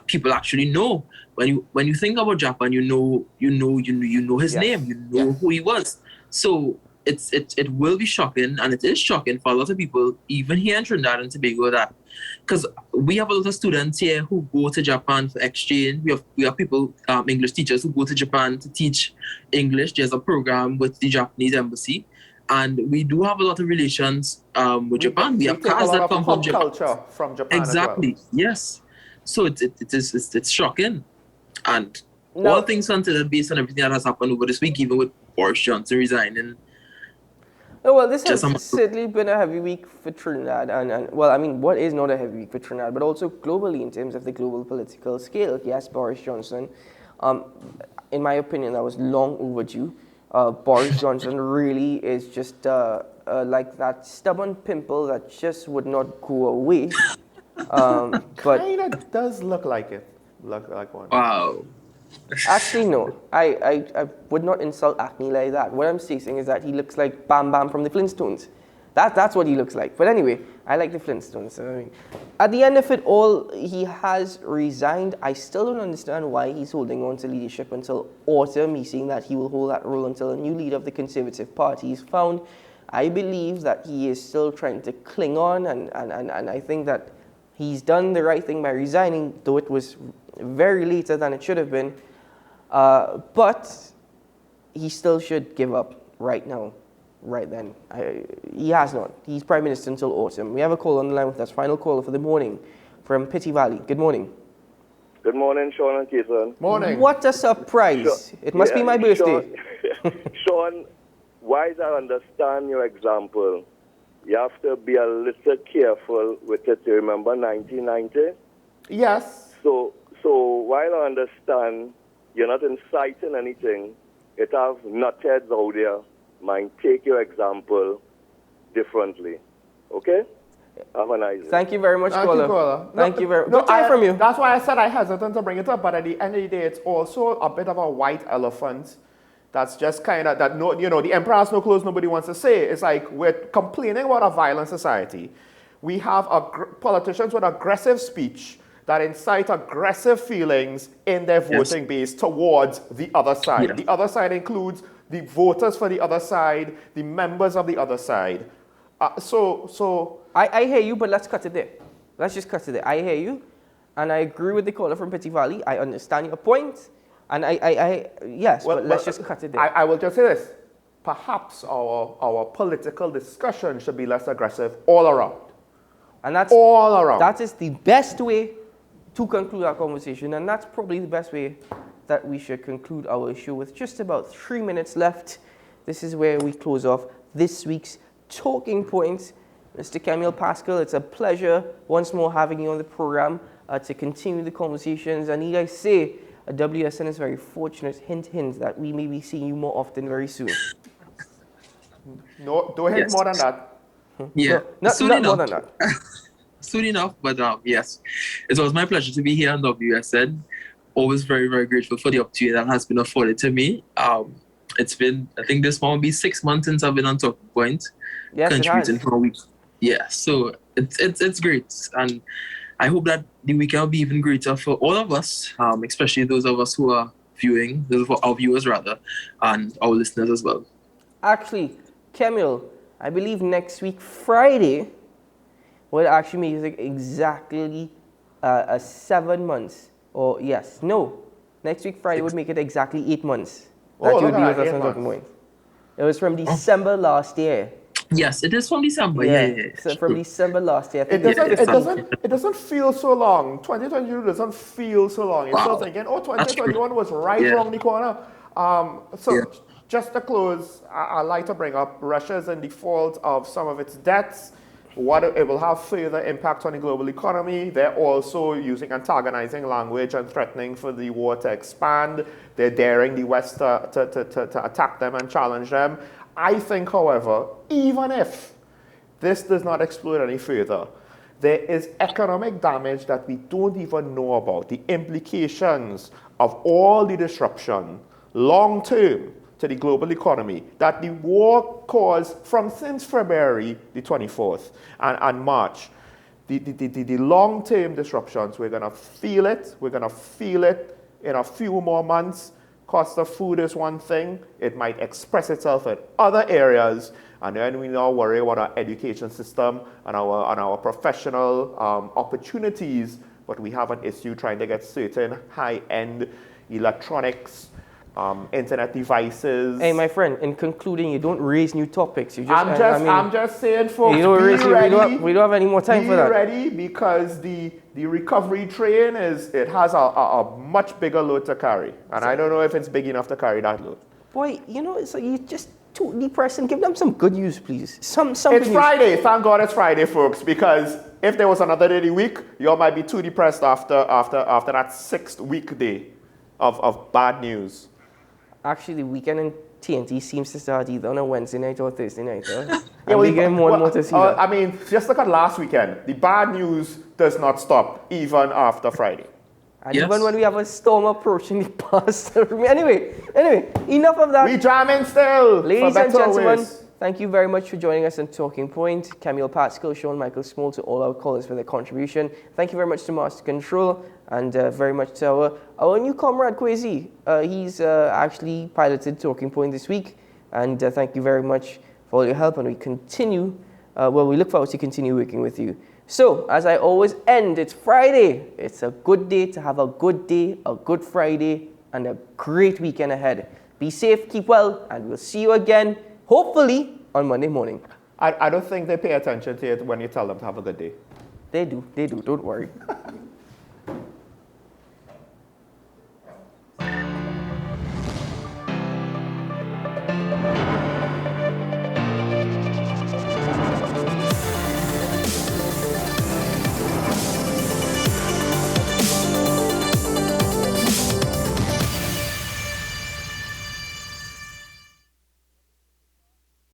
Speaker 3: people actually know. When you think about Japan, you know his name, you know who he was. So it will be shocking, and it is shocking for a lot of people, even here in Trinidad and Tobago, that because we have a lot of students here who go to Japan for exchange. We have people, English teachers, who go to Japan to teach English. There's a program with the Japanese embassy, and we do have a lot of relations with Japan. We have cars that come from Japan.
Speaker 2: Culture from Japan.
Speaker 3: Exactly.
Speaker 2: As well.
Speaker 3: Yes. So it's shocking, and all things considered, based on everything that has happened over this week, even with Boris Johnson resigning.
Speaker 1: No, well, this has certainly been a heavy week for Trinidad, and well, I mean, what is not a heavy week for Trinidad, but also globally in terms of the global political scale. Yes, Boris Johnson, in my opinion, that was long overdue. Boris Johnson really is just like that stubborn pimple that just would not go away. But
Speaker 2: kind of does look like it. Look like one.
Speaker 3: Wow.
Speaker 1: Actually, no. I would not insult acne like that. What I'm saying is that he looks like Bam Bam from the Flintstones. That's what he looks like. But anyway, I like the Flintstones. So, I mean, at the end of it all, he has resigned. I still don't understand why he's holding on to leadership until autumn. He's saying that he will hold that role until a new leader of the Conservative Party is found. I believe that he is still trying to cling on, and I think that he's done the right thing by resigning, though it was very later than it should have been. But he still should give up right now, right then. He has not. He's Prime Minister until autumn. We have a call on the line with us, final call for the morning from Pitty Valley. Good morning.
Speaker 12: Good morning, Sean and Keeson.
Speaker 2: Morning.
Speaker 1: What a surprise. It must be my birthday.
Speaker 12: Sean, while I understand your example, you have to be a little careful with it. You remember 1990?
Speaker 2: Yes.
Speaker 12: So while I understand you're not inciting anything, it has nutheads out there might take your example differently. Okay? Have a nice day.
Speaker 1: Thank you very much, caller. Thank you very much. Good time from you.
Speaker 2: That's why I said I hesitant to bring it up, but at the end of the day, it's also a bit of a white elephant That's just kind of that. No, the emperor has no clothes. Nobody wants to say. It's like we're complaining about a violent society. We have politicians with aggressive speech that incite aggressive feelings in their voting base towards the other side. Yeah. The other side includes the voters for the other side, the members of the other side. So
Speaker 1: I hear you, but let's cut it there. Let's just cut it there. I hear you, and I agree with the caller from Petty Valley. I understand your point, and yes, but let's just cut it there.
Speaker 2: I will just say this. Perhaps our political discussion should be less aggressive all around.
Speaker 1: And that's
Speaker 2: all around.
Speaker 1: That is the best way to conclude our conversation, and that's probably the best way that we should conclude our show with just about 3 minutes left. This is where we close off this week's Talking Points. Mr. Camille Pascal, it's a pleasure once more having you on the program to continue the conversations. And need I say, WSN is very fortunate, hint, that we may be seeing you more often very soon.
Speaker 2: No, don't hint more than that.
Speaker 3: Yeah,
Speaker 1: not more than that.
Speaker 3: Soon enough, but yes, it was my pleasure to be here on WSN. Always very, very grateful for the opportunity that has been afforded to me. It's been, I think this one will be 6 months since I've been on Talking Point, contributing for a week. Yeah, so it's great, and I hope that the weekend will be even greater for all of us, especially those of us who are viewing, those of our viewers rather, and our listeners as well.
Speaker 1: Actually, Camille, I believe next week, Friday, will actually make exactly 7 months. Or yes, no. Next week, Friday would make it exactly 8 months. That you would be with us on Talking Point. It was from December last year.
Speaker 3: Yes, it is from December. Yeah.
Speaker 1: So from December last year.
Speaker 2: It doesn't feel so long. 2022 doesn't feel so long. You're still thinking, 2021 was right around the corner. Just to close, I'd like to bring up Russia's in default of some of its debts. What it will have further impact on the global economy. They're also using antagonizing language and threatening for the war to expand. They're daring the West to attack them and challenge them. I think, however, even if this does not explode any further, there is economic damage that we don't even know about. The implications of all the disruption long term to the global economy that the war caused from since February the 24th and March. The long-term disruptions, we're going to feel it. We're going to feel it in a few more months. Cost of food is one thing. It might express itself in other areas. And then we now worry about our education system and our professional opportunities. But we have an issue trying to get certain high-end electronics, internet devices.
Speaker 1: Hey, my friend, in concluding, you don't raise new topics. You just,
Speaker 2: I'm just saying, folks,
Speaker 1: we don't have any more time for that.
Speaker 2: Be ready, because the recovery train has a much bigger load to carry. And I don't know if it's big enough to carry that load.
Speaker 1: Boy, so you just too depressing. Give them some good news, please. Some
Speaker 2: it's Friday. Thank God it's Friday, folks, because if there was another day of the week, you all might be too depressed after that 6th weekday of bad news.
Speaker 1: Actually, the weekend in TNT seems to start either on a Wednesday night or Thursday night. We get more and more to see that.
Speaker 2: I mean, just look at last weekend. The bad news does not stop even after Friday.
Speaker 1: And even when we have a storm approaching the past. Anyway, enough of that.
Speaker 2: We jamming still.
Speaker 1: Ladies and gentlemen, thank you very much for joining us on Talking Point. Camille Pascal, Sean Michael Small, to all our callers for their contribution. Thank you very much to Master Control, and very much to our new comrade, Kwesi. He's actually piloted Talking Point this week, and thank you very much for all your help, and we look forward to continue working with you. So, as I always end, it's Friday. It's a good day to have a good day, a good Friday, and a great weekend ahead. Be safe, keep well, and we'll see you again, hopefully, on Monday morning.
Speaker 2: I don't think they pay attention to it when you tell them to have a good day.
Speaker 1: They do, don't worry.